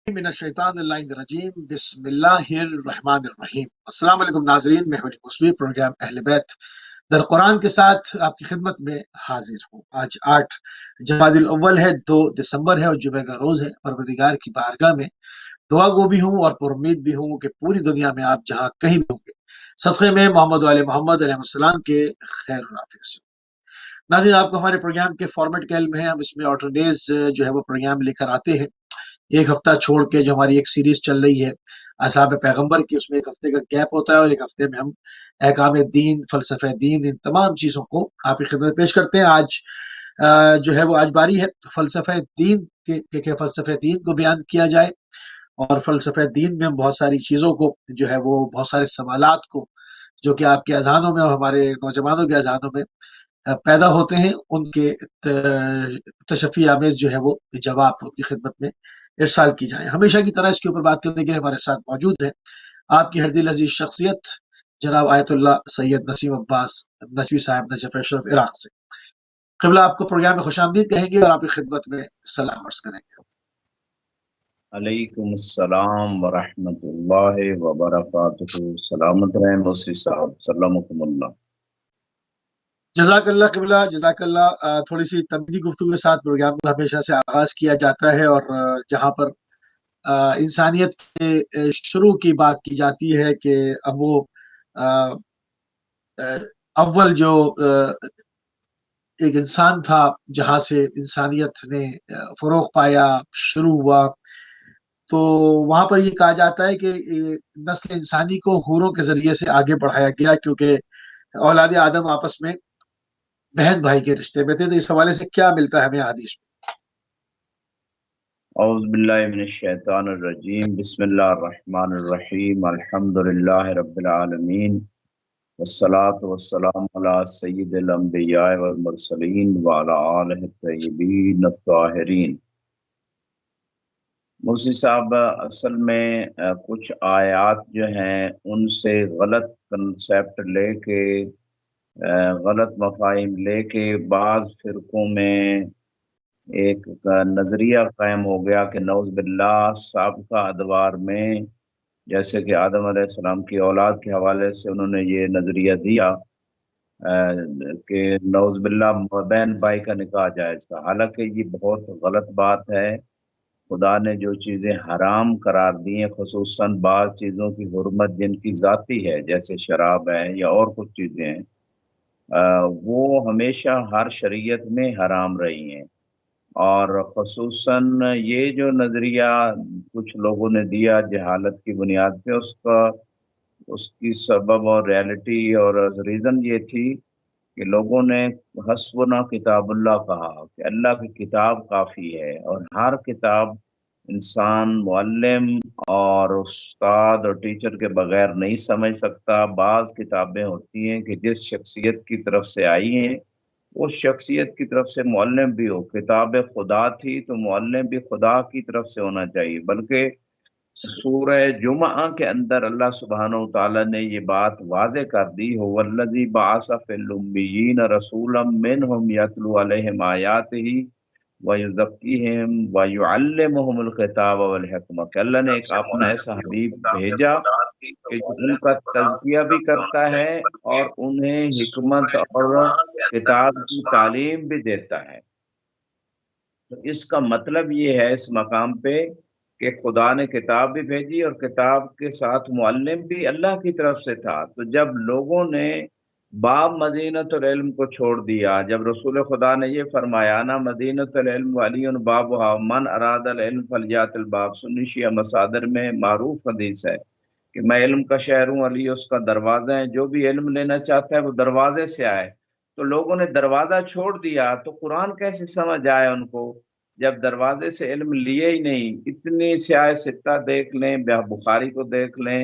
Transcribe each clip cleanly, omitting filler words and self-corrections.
من الشیطان الرجیم بسم اللہ الرحمن الرحیم۔ السلام علیکم ناظرین، میں موسوی پروگرام اہل بیت در قرآن کے ساتھ آپ کی خدمت میں حاضر ہوں۔ آج 8 جمادی الاول ہے، 2 دسمبر ہے اور جمعہ کا روز ہے۔ پروردگار کی بارگاہ میں دعا گو بھی ہوں اور پر امید بھی ہوں کہ پوری دنیا میں آپ جہاں کہیں بھی ہوں گے صدقے میں محمد و آل محمد علیہ السلام کے خیر و عافیت سے۔ ناظرین، آپ کو ہمارے پروگرام کے فارمیٹ کا علم ہے، ہم اس میں آلٹرنیز جو ہے وہ پروگرام لے کر آتے ہیں، ایک ہفتہ چھوڑ کے جو ہماری ایک سیریز چل رہی ہے اصحاب پیغمبر کی، اس میں ایک ہفتے کا گیپ ہوتا ہے اور ایک ہفتے میں ہم احکام دین، فلسفہ دین، ان تمام چیزوں کو آپ کی خدمت پیش کرتے ہیں۔ آج جو ہے وہ آج باری ہے فلسفہ دین کہ فلسفہ دین کو بیان کیا جائے، اور فلسفہ دین میں ہم بہت ساری چیزوں کو جو ہے وہ بہت سارے سوالات کو جو کہ آپ کے اذہانوں میں اور ہمارے نوجوانوں کے اذہانوں میں پیدا ہوتے ہیں، ان کے تشفی آمیز جو ہے وہ جواب آپ کی خدمت میں ارسال کی جائیں۔ ہمیشہ کی طرح اس کے اوپر بات کرنے کے لیے ہمارے ساتھ موجود ہے آپ کی ہر دل عزیز شخصیت جناب آیت اللہ سید نسیم عباس نجوی صاحب نجف اشرف عراق سے۔ قبلہ آپ کو پروگرام میں خوش آمدید کہیں گے اور آپ کی خدمت میں سلام عرض کریں گے۔ علیکم السلام ورحمۃ اللہ وبرکاتہ۔ سلامت رہیں موسی صاحب، سلامکم اللہ۔ جزاک اللہ قبلہ، جزاک اللہ۔ تھوڑی سی تمہیدی گفتگو کے ساتھ پروگرام کو ہمیشہ سے آغاز کیا جاتا ہے، اور جہاں پر انسانیت کے شروع کی بات کی جاتی ہے کہ اب وہ اول جو ایک انسان تھا جہاں سے انسانیت نے فروغ پایا، شروع ہوا، تو وہاں پر یہ کہا جاتا ہے کہ نسل انسانی کو حوروں کے ذریعے سے آگے بڑھایا گیا، کیونکہ اولاد آدم آپس میں بہن بھائی کے رشتے میں تھے۔ تو اس حوالے سے کیا ملتا ہے ہمیں حدیث میں؟ اعوذ باللہ من الشیطان الرجیم، بسم اللہ الرحمن الرحیم، الحمد للہ رب العالمین، والصلاة والسلام علی سید الانبیاء والمرسلین وعلی آلہ الطیبین الطاہرین۔ موسی صاحب، اصل میں کچھ آیات جو ہیں ان سے غلط کنسیپٹ لے کے، غلط مفاہیم لے کے بعض فرقوں میں ایک نظریہ قائم ہو گیا کہ نعوذ باللہ سابقہ ادوار میں جیسے کہ آدم علیہ السلام کی اولاد کے حوالے سے انہوں نے یہ نظریہ دیا کہ نعوذ باللہ بہن بھائی کا نکاح جائز تھا، حالانکہ یہ بہت غلط بات ہے۔ خدا نے جو چیزیں حرام قرار دی ہیں، خصوصاً بعض چیزوں کی حرمت جن کی ذاتی ہے جیسے شراب ہے یا اور کچھ چیزیں ہیں، وہ ہمیشہ ہر شریعت میں حرام رہی ہیں، اور خصوصاً یہ جو نظریہ کچھ لوگوں نے دیا جہالت کی بنیاد پہ، اس کی سبب اور ریالٹی اور ریزن یہ تھی کہ لوگوں نے حسبنا کتاب اللہ کہا کہ اللہ کی کتاب کافی ہے، اور ہر کتاب انسان معلم اور استاد اور ٹیچر کے بغیر نہیں سمجھ سکتا۔ بعض کتابیں ہوتی ہیں کہ جس شخصیت کی طرف سے آئی ہیں اس شخصیت کی طرف سے معلم بھی ہو، کتاب خدا تھی تو معلم بھی خدا کی طرف سے ہونا چاہیے۔ بلکہ سورہ جمعہ کے اندر اللہ سبحانہ وتعالی نے یہ بات واضح کر دی، هو الذی بعث فی الامیین رسولا منہم یتلو علیہم آیاتہ ویزکیہم ویعلمہم الکتاب والحکمہ، کہ اللہ نے ایک اپنا ایسا حبیب بھیجا کہ ان کا تزکیہ بھی کرتا ہے اور انہیں حکمت اور کتاب کی تعلیم بھی دیتا ہے۔ تو اس کا مطلب یہ ہے اس مقام پہ کہ خدا نے کتاب بھی بھیجی اور کتاب کے ساتھ معلم بھی اللہ کی طرف سے تھا۔ تو جب لوگوں نے باب مدینۃ العلم کو چھوڑ دیا، جب رسول خدا نے یہ فرمایا نا مدینۃ العلم والی بابھا من اراد العلم فلیات الباب، سنی شیعہ مصادر میں معروف حدیث ہے کہ میں علم کا شہر ہوں، علی اس کا دروازہ ہے، جو بھی علم لینا چاہتا ہے وہ دروازے سے آئے۔ تو لوگوں نے دروازہ چھوڑ دیا تو قرآن کیسے سمجھ آئے ان کو جب دروازے سے علم لیے ہی نہیں؟ اتنی سیاہ ستہ دیکھ لیں، بخاری کو دیکھ لیں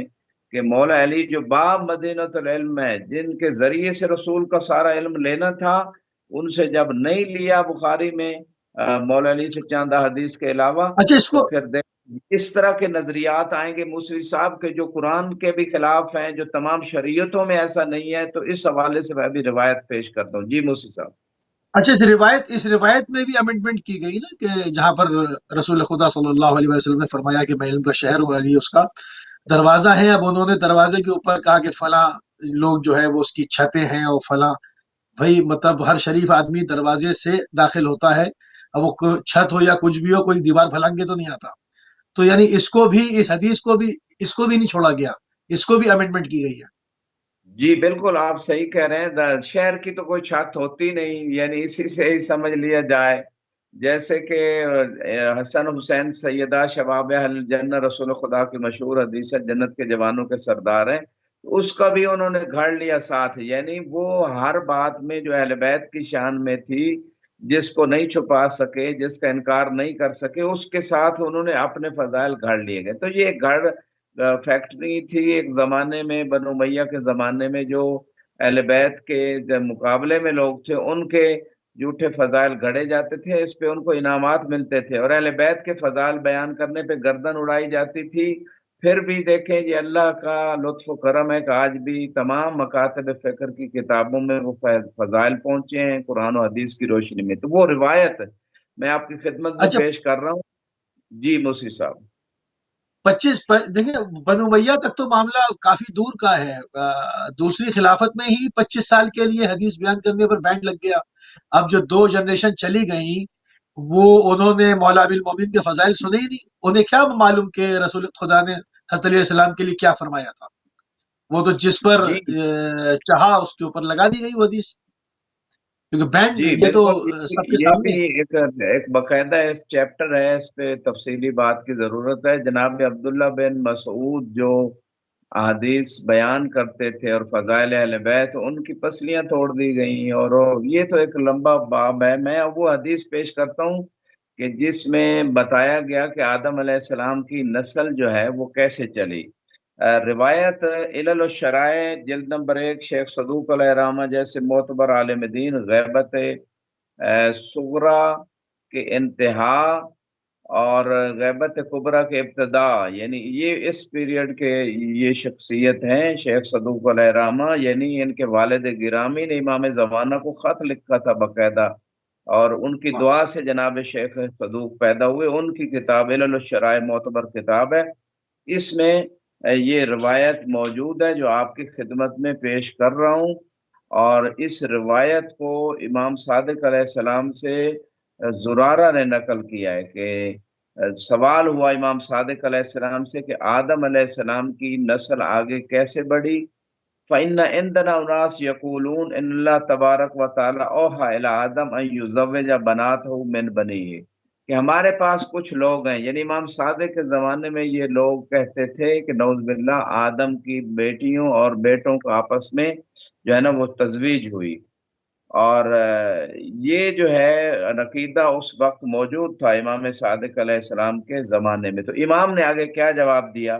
کہ مولا علی جو باب مدینۃ العلم ہے، جن کے ذریعے سے رسول کا سارا علم لینا تھا، ان سے جب نہیں لیا بخاری میں مولا علی سے چاندہ حدیث کے علاوہ، تو پھر دیکھ اس طرح کے نظریات آئیں گے موسوی صاحب کے جو قرآن کے بھی خلاف ہیں، جو تمام شریعتوں میں ایسا نہیں ہے۔ تو اس حوالے سے میں بھی روایت پیش کرتا ہوں۔ جی موسوی صاحب۔ اچھا، اس روایت میں بھی امینڈمنٹ کی گئی نا کہ جہاں پر رسول خدا صلی اللہ علیہ وسلم نے فرمایا کہ میں علم کا شہر ہوں، علی اس کا دروازہ ہے، اب انہوں نے دروازے کے اوپر کہا کہ فلاں لوگ جو ہے وہ اس کی چھتیں ہیں اور فلاں، بھائی مطلب ہر شریف آدمی دروازے سے داخل ہوتا ہے، اب وہ چھت ہو یا کچھ بھی ہو، کوئی دیوار پھلانگ کے تو نہیں آتا. تو یعنی اس کو بھی، اس حدیث کو بھی، اس کو بھی نہیں چھوڑا گیا، اس کو بھی امینڈمنٹ کی گئی ہے. جی بالکل آپ صحیح کہہ رہے ہیں، شہر کی تو کوئی چھت ہوتی نہیں، یعنی اسی سے ہی سمجھ لیا جائے جیسے کہ حسن حسین سیدہ شباب اہل جنہ رسول خدا کی مشہور حدیث ہے، جنت کے جوانوں کے سردار ہیں، اس کا بھی انہوں نے گھڑ لیا ساتھ. یعنی وہ ہر بات میں جو اہل بیت کی شان میں تھی، جس کو نہیں چھپا سکے، جس کا انکار نہیں کر سکے، اس کے ساتھ انہوں نے اپنے فضائل گھڑ لیے گئے. تو یہ گھڑ فیکٹری تھی ایک زمانے میں، بنو امیہ کے زمانے میں، جو اہل بیت کے مقابلے میں لوگ تھے ان کے جھوٹے فضائل گھڑے جاتے تھے، اس پہ ان کو انعامات ملتے تھے، اور اہل بیت کے فضائل بیان کرنے پہ گردن اڑائی جاتی تھی. پھر بھی دیکھیں یہ اللہ کا لطف و کرم ہے کہ آج بھی تمام مکاتب فکر کی کتابوں میں وہ فضائل پہنچے ہیں قرآن و حدیث کی روشنی میں. تو وہ روایت میں آپ کی خدمت میں اچھا، پیش کر رہا ہوں. جی موسی صاحب. 25 دیکھیں، بنو امیہ تک تو معاملہ کافی دور کا ہے. دوسری خلافت میں ہی 25 سال کے لیے حدیث بیان کرنے پر بینڈ لگ گیا. اب جو 2 جنریشن چلی گئیں، وہ انہوں نے مولا ابی المومنین کے فضائل سنے ہی نہیں. انہیں کیا معلوم کہ رسول خدا نے حضرت علیہ السلام کے لیے کیا فرمایا تھا. وہ تو جس پر جی چاہا اس کے اوپر لگا دی گئی وہ حدیث، کیونکہ جی بینڈ یہ تو بالکل، سب کے یہ بھی سامنے ہے. ایک باقاعدہ اس چیپٹر ہے، اس پہ تفصیلی بات کی ضرورت ہے. جناب عبداللہ بن مسعود جو احادیث بیان کرتے تھے اور فضائل اہل بیت، ان کی پسلیاں توڑ دی گئیں، اور یہ تو ایک لمبا باب ہے. میں وہ حدیث پیش کرتا ہوں کہ جس میں بتایا گیا کہ آدم علیہ السلام کی نسل جو ہے وہ کیسے چلی. روایت علل الشرائع جلد نمبر 1 شیخ صدوق علیہ رحمہ جیسے معتبر عالم دین غیبت صغرا کے انتہا اور غیبت کبرا کے ابتدا، یعنی یہ اس پیریڈ کے یہ شخصیت ہیں شیخ صدوق علیہ رحمہ. یعنی ان کے والد گرامی نے امام زمانہ کو خط لکھا تھا باقاعدہ، اور ان کی دعا سے جناب شیخ صدوق پیدا ہوئے. ان کی کتاب علل الشرائع معتبر کتاب ہے، اس میں یہ روایت موجود ہے جو آپ کی خدمت میں پیش کر رہا ہوں. اور اس روایت کو امام صادق علیہ السلام سے زرارہ نے نقل کیا ہے کہ سوال ہوا امام صادق علیہ السلام سے کہ آدم علیہ السلام کی نسل آگے کیسے بڑھی. فَإِنَّ عِنْدَنَا أُنَاسٌ يَقُولُونَ إِنَّ اللَّهَ تَبَارَكَ وَتَعَالَى أَوْحَىٰ إِلَىٰ آدَمَ أَن يُزَوِّجَ بَنَاتَهُ مِن بَنِيهِ، کہ ہمارے پاس کچھ لوگ ہیں، یعنی امام صادق کے زمانے میں یہ لوگ کہتے تھے کہ نعوذ باللہ آدم کی بیٹیوں اور بیٹوں کو آپس میں جو ہے نا وہ تزویج ہوئی. اور یہ جو ہے عقیدہ اس وقت موجود تھا امام صادق علیہ السلام کے زمانے میں. تو امام نے آگے کیا جواب دیا،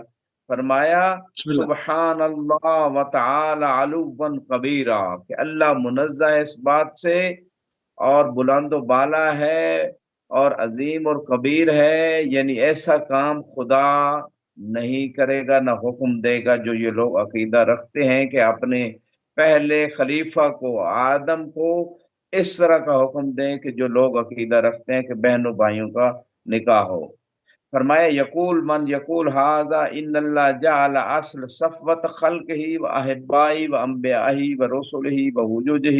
فرمایا بسم اللہ. سبحان اللہ وتعالی علوا کبیرا، کہ اللہ منزہ ہے اس بات سے اور بلند و بالا ہے اور عظیم اور کبیر ہے. یعنی ایسا کام خدا نہیں کرے گا، نہ حکم دے گا جو یہ لوگ عقیدہ رکھتے ہیں کہ اپنے پہلے خلیفہ کو آدم کو اس طرح کا حکم دیں کہ جو لوگ عقیدہ رکھتے ہیں کہ بہنوں بھائیوں کا نکاح ہو. فرمایا یقول من یقول ھذا ان اللہ جعل اصل صفوت خلقہ و احبائی و انبیائی و رسلہ و وجوجہ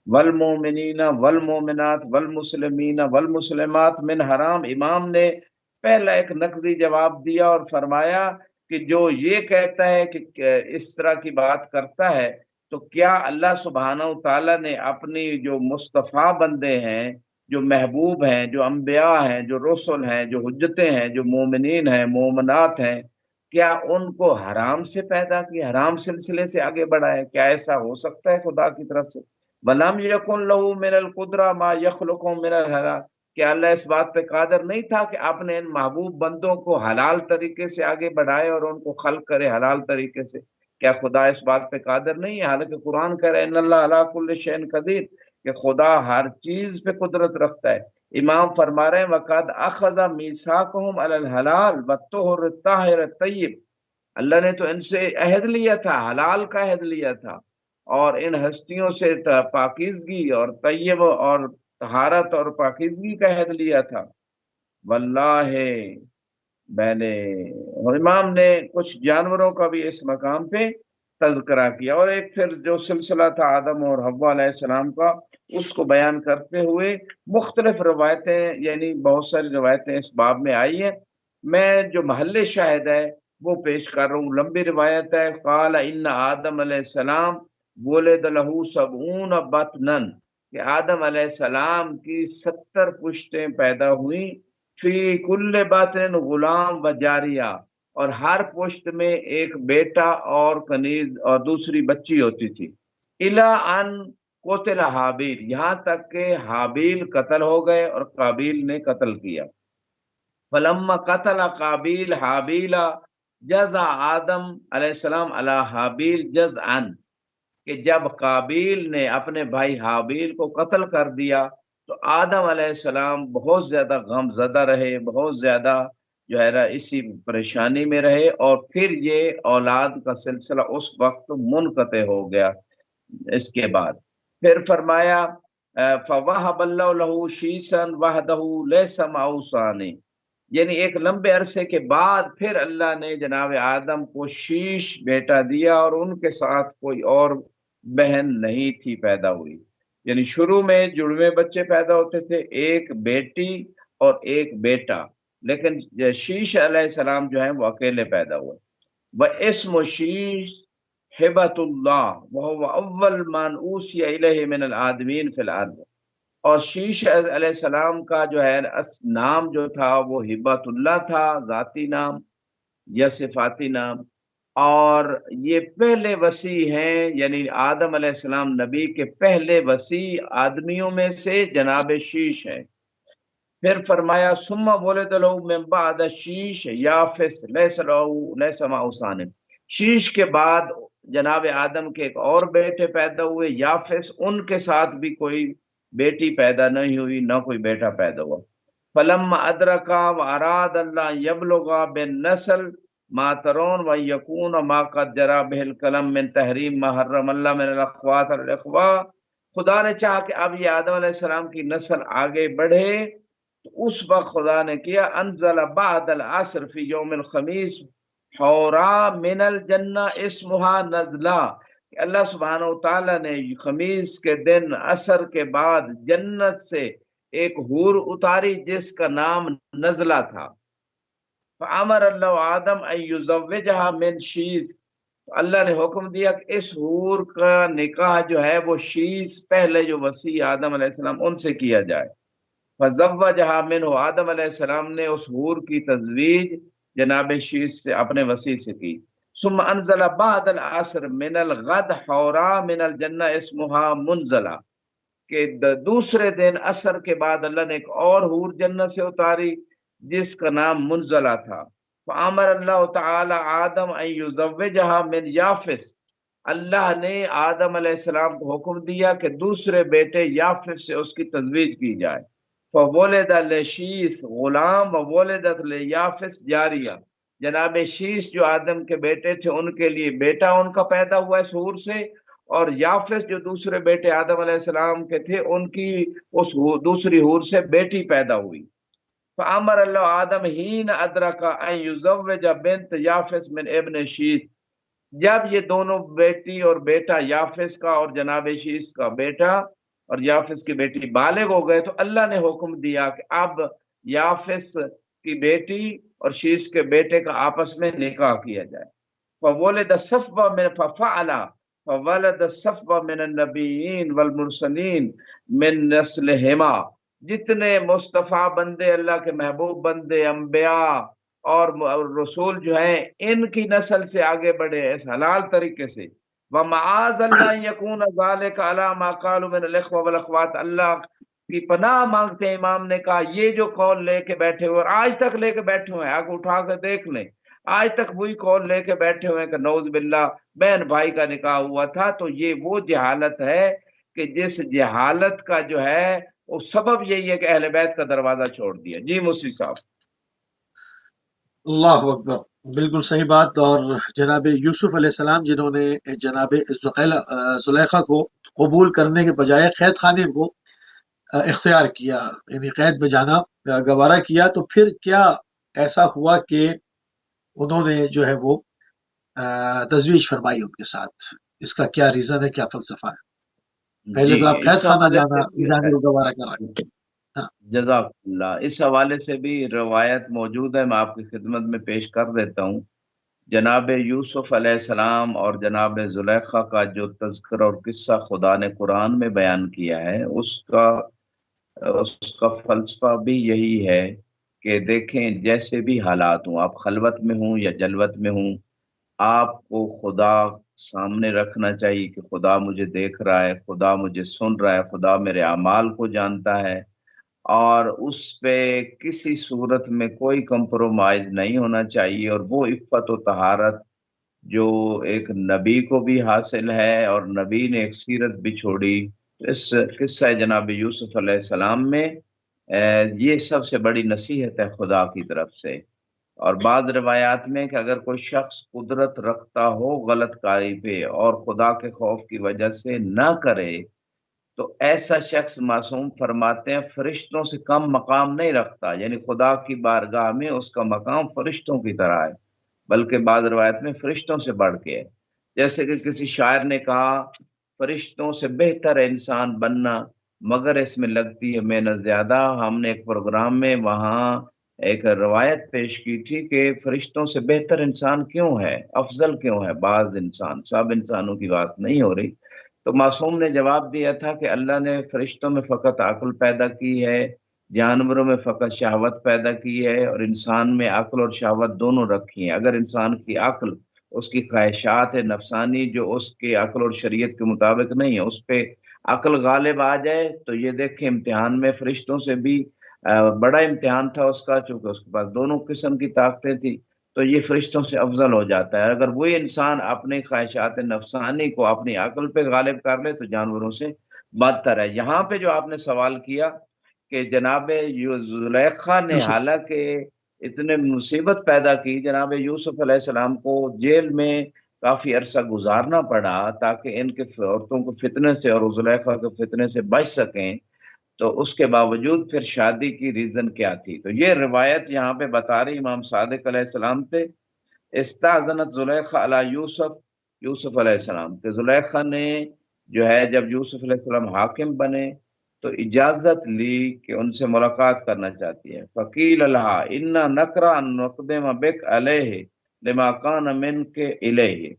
والمؤمنین والمؤمنات والمسلمین والمسلمات من حرام. امام نے پہلا ایک نقضی جواب دیا اور فرمایا کہ جو یہ کہتا ہے کہ اس طرح کی بات کرتا ہے، تو کیا اللہ سبحانہ تعالیٰ نے اپنی جو مصطفیٰ بندے ہیں، جو محبوب ہیں، جو انبیاء ہیں، جو رسل ہیں، جو حجتیں ہیں، جو مومنین ہیں، مومنات ہیں، کیا ان کو حرام سے پیدا کیا، حرام سلسلے سے آگے بڑھائے؟ کیا ایسا ہو سکتا ہے خدا کی طرف سے؟ وَلَمْ يَكُنْ لَهُ مِنَ الْقُدْرَةِ مَا يَخْلُقُ مِنَ الْحَلَالِ، کہ اللہ اس بات پہ قادر نہیں تھا کہ اپنے ان محبوب بندوں کو حلال طریقے سے آگے بڑھائے اور ان کو خلق کرے حلال طریقے سے؟ کیا خدا اس بات پہ قادر نہیں ہے؟ حالانکہ قرآن کہہ رہے ہیں ان اللہ علی کل شیء قدیر، کہ خدا ہر چیز پہ قدرت رکھتا ہے. امام فرما رہے ہیں وَقَدْ أَخَذَ مِيثَاقَهُمْ عَلَى الْحَلَالِ وَالطُّهُرِ الطَّاهِرِ الطَّيِّبِ، اللہ نے تو ان سے عہد لیا تھا، حلال کا عہد لیا تھا، اور ان ہستیوں سے پاکیزگی اور طیب اور طہارت اور پاکیزگی کا عہد لیا تھا۔ واللہ میں نے، اور امام نے کچھ جانوروں کا بھی اس مقام پہ تذکرہ کیا، اور ایک پھر جو سلسلہ تھا آدم اور حوا علیہ السلام کا، اس کو بیان کرتے ہوئے مختلف روایتیں، یعنی بہت ساری روایتیں اس باب میں آئی ہیں۔ میں جو محل شاہد ہے وہ پیش کر رہا ہوں۔ لمبی روایت ہے، قال ان آدم علیہ السلام ولد لہ 70 بطنن، کہ آدم علیہ السلام کی 70 پشتیں پیدا ہوئیں، فی کل باطن غلام و جاریہ، اور ہر پشت میں ایک بیٹا اور کنیز اور دوسری بچی ہوتی تھی۔ الا ان قتل حابیل، یہاں تک کہ حابیل قتل ہو گئے اور قابیل نے قتل کیا۔ فلما قتل قابیل حابیل جزع آدم علیہ السلام علی حابیل جزعا، کہ جب قابیل نے اپنے بھائی حابیل کو قتل کر دیا تو آدم علیہ السلام بہت زیادہ غم زدہ رہے، بہت زیادہ جو ہے نا اسی پریشانی میں رہے، اور پھر یہ اولاد کا سلسلہ اس وقت منقطع ہو گیا۔ اس کے بعد پھر فرمایا فَوَهَبَ اللَّهُ لَهُ شِيشًا وَحْدَهُ لَيْسَ مَعَهُ ثَانٍ، یعنی ایک لمبے عرصے کے بعد پھر اللہ نے جناب آدم کو شیش بیٹا دیا، اور ان کے ساتھ کوئی اور بہن نہیں تھی پیدا ہوئی۔ یعنی شروع میں جڑوے بچے پیدا ہوتے تھے، ایک بیٹی اور ایک بیٹا، لیکن شیش علیہ السلام جو ہیں وہ اکیلے پیدا ہوئے۔ وَاسْمُ شیش ہبۃ اللہ وَهُوَ اول من اوصی الیہ من الآدمین فی الارض، اور شیش علیہ السلام کا جو ہے نام جو تھا وہ ہبۃ اللہ تھا، ذاتی نام یا صفاتی نام، اور یہ پہلے وصی ہیں، یعنی آدم علیہ السلام نبی کے پہلے وصی آدمیوں میں سے جناب شیش ہیں۔ پھر فرمایا ثم ولد له من بعد شیش یافس لیس معه ثان، شیش کے بعد جناب آدم کے ایک اور بیٹے پیدا ہوئے یافس، ان کے ساتھ بھی کوئی بیٹی پیدا نہیں ہوئی، نہ کوئی بیٹا پیدا ہوا۔ فلما ادرکا واراد اللہ یبلغا بالنسل ما ترون ویکون ما قد جرى به القلم من تحریم ما حرم اللہ من الاخوات والاخوہ، خدا نے چاہا کہ اب یہ آدم علیہ السلام کی نسل آگے بڑھے، تو اس وقت خدا نے کیا انزل بعد العصر فی یوم الخمیس حورا من الجنہ اسمہا نزلہ، کہ اللہ سبحانہ وتعالیٰ نے خمیس کے دن عصر کے بعد جنت سے ایک حور اتاری جس کا نام نزلہ تھا۔ فامر اللہ آدم ان یزوجہا من شیث، اللہ نے حکم دیا کہ اس حور کا نکاح جو ہے وہ شیث پہلے جو وصی آدم علیہ السلام ان سے کیا جائے۔ فزوجہا منہ، آدم علیہ السلام نے اس حور کی تزویج جناب شیث سے اپنے وصی سے کی۔ ثم انزل بعد العصر من الغد حورا من الجنہ اسمہا منزلہ، کہ دوسرے دن عصر کے بعد اللہ نے ایک اور حور جنت سے اتاری جس کا نام منزلہ تھا۔ فامر اللہ تعالی آدم ان یزوجہا من یافس، اللہ نے آدم علیہ السلام کو حکم دیا کہ دوسرے بیٹے یافس سے اس کی تزویج کی جائے۔ فولد لشیث غلام وولدت لیافس جاریہ، جناب شیث جو آدم کے بیٹے تھے ان کے لیے بیٹا ان کا پیدا ہوا اس حور سے، اور یافس جو دوسرے بیٹے آدم علیہ السلام کے تھے ان کی اس دوسری حور سے بیٹی پیدا ہوئی۔ فامر اللہ آدم حین ادرک ان یزوج بنت یافس من ابن شیث، جب یہ دونوں بیٹی اور بیٹا یافس کا اور جناب شیث کا بیٹا اور یافس کی بیٹی بالغ ہو گئے، تو اللہ نے حکم دیا کہ اب یافس کی بیٹی اور شیث کے بیٹے کا آپس میں نکاح کیا جائے۔ فولد صفوہ من ففعل فولد صفوہ من النبیین والمرسلین من نسلہما، جتنے مصطفیٰ بندے، اللہ کے محبوب بندے، انبیاء اور رسول جو ہیں ان کی نسل سے آگے بڑھے اس حلال طریقے سے۔ وَمَعَاذَ اللَّهِ يَكُونَ ذَلِكَ عَلَى مَا قَالُوا مِنَ الْإِخْوَةِ وَالْأَخْوَاتِ، اللہ کی پناہ مانگتے ہیں، امام نے کہا یہ جو قول لے کے بیٹھے ہوئے اور آج تک لے کے بیٹھے ہوئے ہیں، آگے اٹھا کے دیکھ لیں، آج تک وہی قول لے کے بیٹھے ہوئے ہیں کہ نعوذ باللہ بہن بھائی کا نکاح ہوا تھا، تو یہ وہ جہالت ہے کہ جس جہالت کا جو ہے وہ سبب یہی ہے کہ اہل بیت کا دروازہ چھوڑ دیا۔ جی مصری صاحب۔ اللہ اکبر، بالکل صحیح بات. اور جناب یوسف علیہ السلام جنہوں نے جناب زلیخا کو قبول کرنے کے بجائے قید خانے کو اختیار کیا، یعنی قید میں جانا گوارا کیا، تو پھر کیا ایسا ہوا کہ انہوں نے جو ہے وہ تزویج فرمائی ان کے ساتھ؟ اس کا کیا ریزن ہے، کیا فلسفہ ہے؟ پہلے جی تو آپ قید اس خانہ حوالے سے بھی جانے کو گوارا کر رہے ہیں. ہاں جزاک اللہ، اس حوالے سے بھی روایت موجود ہے، میں آپ کی خدمت میں پیش کر دیتا ہوں. جناب یوسف علیہ السلام اور جناب زلیخا کا جو تذکر اور قصہ خدا نے قرآن میں بیان کیا ہے، اس کا فلسفہ بھی یہی ہے کہ دیکھیں جیسے بھی حالات ہوں، آپ خلوت میں ہوں یا جلوت میں ہوں، آپ کو خدا سامنے رکھنا چاہیے کہ خدا مجھے دیکھ رہا ہے، خدا مجھے سن رہا ہے، خدا میرے اعمال کو جانتا ہے، اور اس پہ کسی صورت میں کوئی کمپرومائز نہیں ہونا چاہیے. اور وہ عفت و طہارت جو ایک نبی کو بھی حاصل ہے اور نبی نے ایک سیرت بھی چھوڑی، اس قصہ جناب یوسف علیہ السلام میں یہ سب سے بڑی نصیحت ہے خدا کی طرف سے. اور بعض روایات میں کہ اگر کوئی شخص قدرت رکھتا ہو غلط کاری پہ اور خدا کے خوف کی وجہ سے نہ کرے، تو ایسا شخص معصوم فرماتے ہیں فرشتوں سے کم مقام نہیں رکھتا، یعنی خدا کی بارگاہ میں اس کا مقام فرشتوں کی طرح ہے، بلکہ بعض روایت میں فرشتوں سے بڑھ کے ہے. جیسے کہ کسی شاعر نے کہا، فرشتوں سے بہتر ہے انسان بننا، مگر اس میں لگتی ہے محنت زیادہ. ہم نے ایک پروگرام میں وہاں ایک روایت پیش کی تھی کہ فرشتوں سے بہتر انسان کیوں ہے، افضل کیوں ہے بعض انسان، سب انسانوں کی بات نہیں ہو رہی. تو معصوم نے جواب دیا تھا کہ اللہ نے فرشتوں میں فقط عقل پیدا کی ہے، جانوروں میں فقط شہوت پیدا کی ہے، اور انسان میں عقل اور شہوت دونوں رکھی ہیں. اگر انسان کی عقل، اس کی خواہشات نفسانی جو اس کے عقل اور شریعت کے مطابق نہیں ہے، اس پہ عقل غالب آ جائے تو یہ دیکھیں امتحان میں فرشتوں سے بھی بڑا امتحان تھا اس کا، چونکہ اس کے پاس دونوں قسم کی طاقتیں تھی، تو یہ فرشتوں سے افضل ہو جاتا ہے. اگر وہی انسان اپنی خواہشات نفسانی کو اپنی عقل پہ غالب کر لے تو جانوروں سے بدتر ہے. یہاں پہ جو آپ نے سوال کیا کہ جناب زلیخا نے یوسف. حالانکہ اتنے مصیبت پیدا کی، جناب یوسف علیہ السلام کو جیل میں کافی عرصہ گزارنا پڑا تاکہ ان کے عورتوں کو فتنے سے اور زلیخا کے فتنے سے بچ سکیں، تو اس کے باوجود پھر شادی کی ریزن کیا تھی؟ تو یہ روایت یہاں پہ بتا رہی امام صادق علیہ السلام تھے، استاذنت زلیخا علی یوسف علیہ السلام، کہ زلیخا نے جو ہے جب یوسف علیہ السلام حاکم بنے تو اجازت لی کہ ان سے ملاقات کرنا چاہتی ہے. فقیل الہا انا نکرہ ان نقدم بک علیہ لما کان منک الیہ،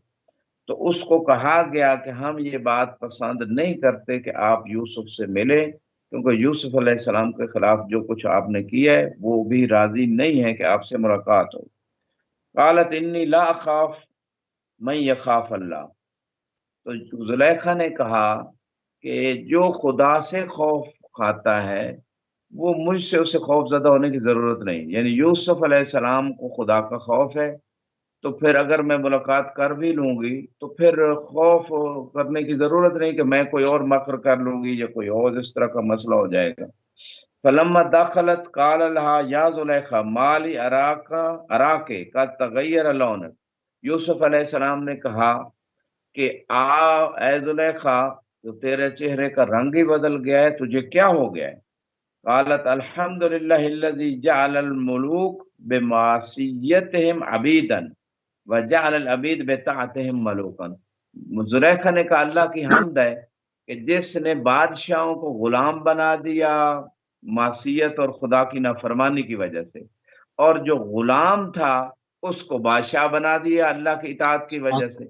تو اس کو کہا گیا کہ ہم یہ بات پسند نہیں کرتے کہ آپ یوسف سے ملے، کیونکہ یوسف علیہ السلام کے خلاف جو کچھ آپ نے کیا ہے وہ بھی راضی نہیں ہے کہ آپ سے ملاقات ہو. قالت انی لا اخاف من یخاف اللہ، تو زلیخا نے کہا کہ جو خدا سے خوف کھاتا ہے وہ مجھ سے اسے خوف زدہ ہونے کی ضرورت نہیں. یعنی یوسف علیہ السلام کو خدا کا خوف ہے، تو پھر اگر میں ملاقات کر بھی لوں گی تو پھر خوف کرنے کی ضرورت نہیں کہ میں کوئی اور مکر کر لوں گی یا کوئی اور اس طرح کا مسئلہ ہو جائے گا. فلما دخلت قال لها یا زلیخا مالی اراکے کا تغیر لونک، یوسف علیہ السلام نے کہا کہ اے زلیخا، تو تیرے چہرے کا رنگ ہی بدل گیا ہے، تجھے کیا ہو گیا ہے؟ قالت الحمد للہ الذی جعل الملوک بمعصیتہم عبیدا وجعل العبید بطاعتہم ملوکا. زلیخا نے کہا اللہ کی حمد ہے کہ جس نے بادشاہوں کو غلام بنا دیا معصیت اور خدا کی نافرمانی کی وجہ سے، اور جو غلام تھا اس کو بادشاہ بنا دیا اللہ کی اطاعت کی وجہ سے.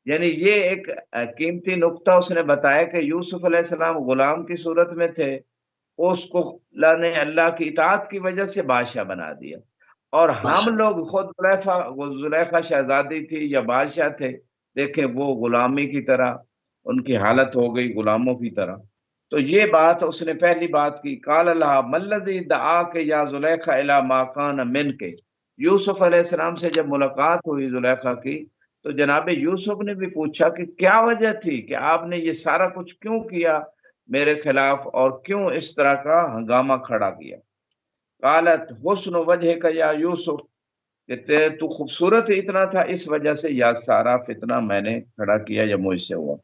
یعنی یہ ایک قیمتی نقطہ اس نے بتایا کہ یوسف علیہ السلام غلام کی صورت میں تھے، اس کو اللہ نے اللہ کی اطاعت کی وجہ سے بادشاہ بنا دیا. اور ہم ماشاء لوگ خود زلیخا شہزادی تھی یا بادشاہ تھے، دیکھیں وہ غلامی کی طرح ان کی حالت ہو گئی غلاموں کی طرح. تو یہ بات اس نے پہلی بات کی. قال اللہ ملذی دعاک یا زلیخا الی ما کان منک، یوسف علیہ السلام سے جب ملاقات ہوئی زلیخا کی تو جناب یوسف نے بھی پوچھا کہ کیا وجہ تھی کہ آپ نے یہ سارا کچھ کیوں کیا میرے خلاف اور کیوں اس طرح کا ہنگامہ کھڑا کیا؟ قالت حسن وجہ کا یا یوسف، کہ تو خوبصورت اتنا تھا، اس وجہ سے یا سارا فتنہ میں نے کھڑا کیا یا مجھ سے ہوا۔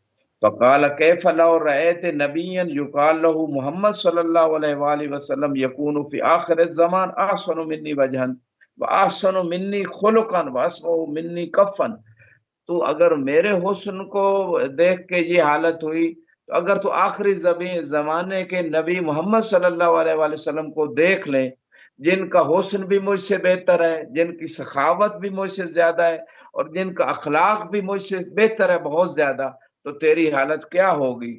فقال کیف لو رأیت نبیا یقال له محمد صلی اللہ علیہ وآلہ وسلم یکون فی آخر الزمان احسن منی وجہا واحسن منی خلقا واسمع منی کفا، تو اگر میرے حسن کو دیکھ کے یہ حالت ہوئی، تو اگر تو آخری زمانے کے نبی محمد صلی اللہ علیہ وآلہ وسلم کو دیکھ لیں، جن کا حسن بھی مجھ سے بہتر ہے، جن کی سخاوت بھی مجھ سے زیادہ ہے، اور جن کا اخلاق بھی مجھ سے بہتر ہے بہت زیادہ، تو تیری حالت کیا ہوگی؟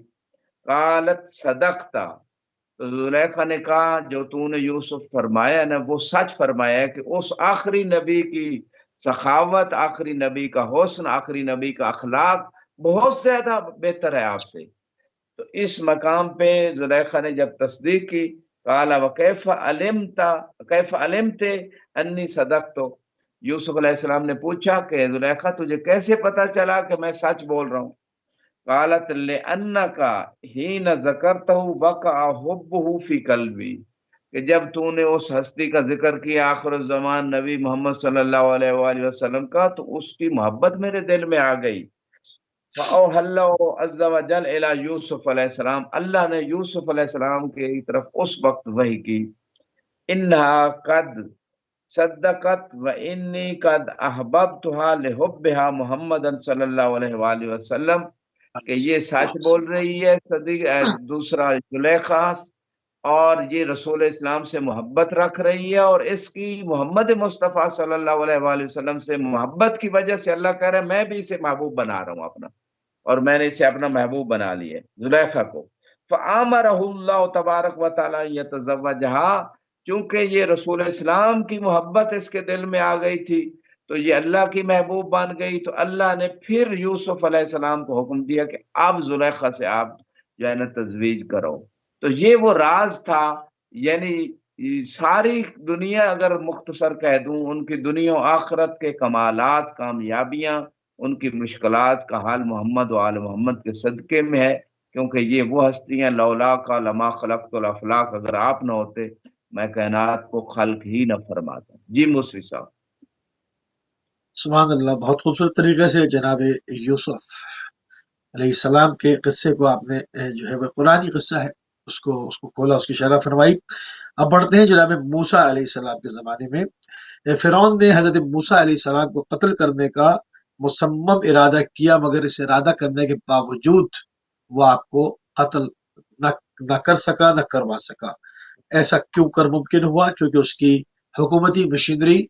قالت صدقتا، تو زلیخا نے کہا جو تو نے یوسف فرمایا نا وہ سچ فرمایا ہے، کہ اس آخری نبی کی سخاوت، آخری نبی کا حسن، آخری نبی کا اخلاق بہت زیادہ بہتر ہے آپ سے۔ تو اس مقام پہ زلیخا نے جب تصدیق کی، قال وکیف علمت کیف علمت انی صدقت، یوسف علیہ السلام نے پوچھا کہ زلیخا تجھے کیسے پتا چلا کہ میں سچ بول رہا ہوں؟ قالت لأنک حین ذکرتہ وقع حبہ فی قلبی، کہ جب تو نے اس ہستی کا ذکر کیا آخر الزمان نبی محمد صلی اللہ علیہ وآلہ وسلم کا، تو اس کی محبت میرے دل میں آ گئی۔ فَأَوْحَى اللَّهُ عَزَّ وَجَلَّ إِلَى یوسف علیہ السلام، اللہ نے یوسف علیہ السلام کی طرف اس وقت وحی کی، إِنَّهَا قَدْ صدقت وإنی قد احببتها لحبها محمد صلی اللہ علیہ وآلہ وسلم، کہ یہ سچ بول رہی ہے دوسرا زلیخا، اور یہ رسول اسلام سے محبت رکھ رہی ہے، اور اس کی محمد مصطفیٰ صلی اللہ علیہ وآلہ وسلم سے محبت کی وجہ سے اللہ کہہ رہا ہے میں بھی اسے محبوب بنا رہا ہوں اپنا، اور میں نے اسے اپنا محبوب بنا لیا زلیخا کو۔ فآمرہ اللہ تبارک و تعالی یتزوجہا، چونکہ یہ رسول اسلام کی محبت اس کے دل میں آ گئی تھی، تو یہ اللہ کی محبوب بن گئی، تو اللہ نے پھر یوسف علیہ السلام کو حکم دیا کہ اب زلیخا سے آپ جو ہے نا تزویج کرو۔ تو یہ وہ راز تھا، یعنی ساری دنیا اگر مختصر کہہ دوں، ان کی دنیا و آخرت کے کمالات، کامیابیاں، ان کی مشکلات کا حال محمد و آل محمد کے صدقے میں ہے، کیونکہ یہ وہ ہستیاں لولا کا لما خلقت الافلاق، اگر آپ نہ ہوتے میں کائنات کو خلق ہی نہ فرماتا۔ جی مصری صاحب۔ سبحان اللہ، بہت خوبصورت طریقے سے جناب یوسف علیہ السلام کے قصے کو آپ نے جو ہے وہ قرآنی قصہ ہے اس کو کھولا، اس کی شرح فرمائی۔ اب بڑھتے ہیں جناب موسیٰ علیہ السلام کے زمانے میں۔ فرعون نے حضرت موسیٰ علیہ السلام کو قتل کرنے کا مصمم ارادہ کیا، مگر اس ارادہ کرنے کے باوجود وہ آپ کو قتل نہ کر سکا، نہ کروا سکا۔ ایسا کیوں کر ممکن ہوا؟ کیونکہ اس کی حکومتی مشینری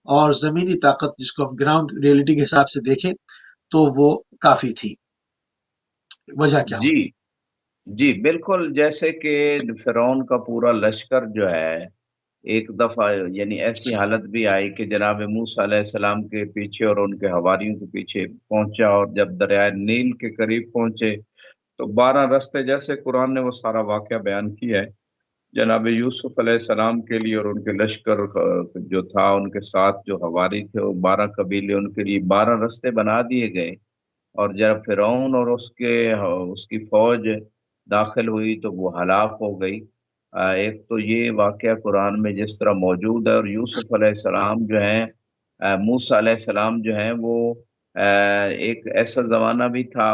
اور زمینی طاقت، جس کو ہم گراؤنڈ ریئلٹی کے حساب سے دیکھیں تو وہ کافی تھی۔ وجہ کیا جی جی بالکل، جیسے کہ فرعون کا پورا لشکر جو ہے ایک دفعہ یعنی ایسی حالت بھی آئی کہ جناب موسیٰ علیہ السلام کے پیچھے اور ان کے حواریوں کے پیچھے پہنچا، اور جب دریائے نیل کے قریب پہنچے تو 12 رستے، جیسے قرآن نے وہ سارا واقعہ بیان کیا ہے، جناب یوسف علیہ السلام کے لیے اور ان کے لشکر جو تھا ان کے ساتھ جو حواری تھے وہ 12 قبیلے، ان کے لیے 12 رستے بنا دیے گئے، اور جب فرعون اور اس کی فوج داخل ہوئی تو وہ ہلاک ہو گئی۔ ایک تو یہ واقعہ قرآن میں جس طرح موجود ہے، اور یوسف علیہ السلام جو ہیں، موسیٰ علیہ السلام جو ہیں، وہ ایک ایسا زمانہ بھی تھا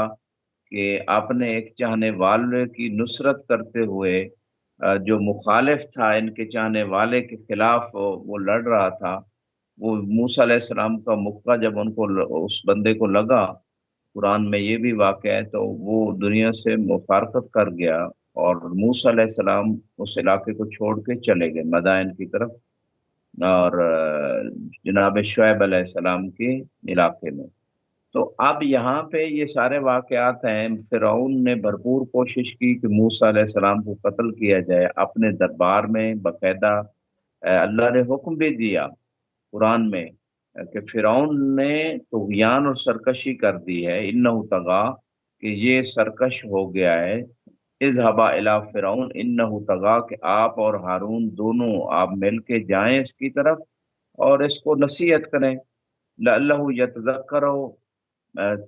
کہ اپنے ایک چاہنے والے کی نصرت کرتے ہوئے جو مخالف تھا ان کے چاہنے والے کے خلاف وہ لڑ رہا تھا، وہ موسیٰ علیہ السلام کا مکہ جب ان کو اس بندے کو لگا، قرآن میں یہ بھی واقع ہے، تو وہ دنیا سے مفارقت کر گیا، اور موسیٰ علیہ السلام اس علاقے کو چھوڑ کے چلے گئے مدائن کی طرف، اور جناب شعیب علیہ السلام کے علاقے میں۔ تو اب یہاں پہ یہ سارے واقعات ہیں، فرعون نے بھرپور کوشش کی کہ موسیٰ علیہ السلام کو قتل کیا جائے اپنے دربار میں، باقاعدہ اللہ نے حکم بھی دیا قرآن میں کہ فرعون نے طغیان اور سرکشی کر دی ہے، انہ طغا، کہ یہ سرکش ہو گیا ہے، اذهبا الی فرعون انہ طغا، کہ آپ اور ہارون دونوں آپ مل کے جائیں اس کی طرف اور اس کو نصیحت کریں، لعلہ یتذکر،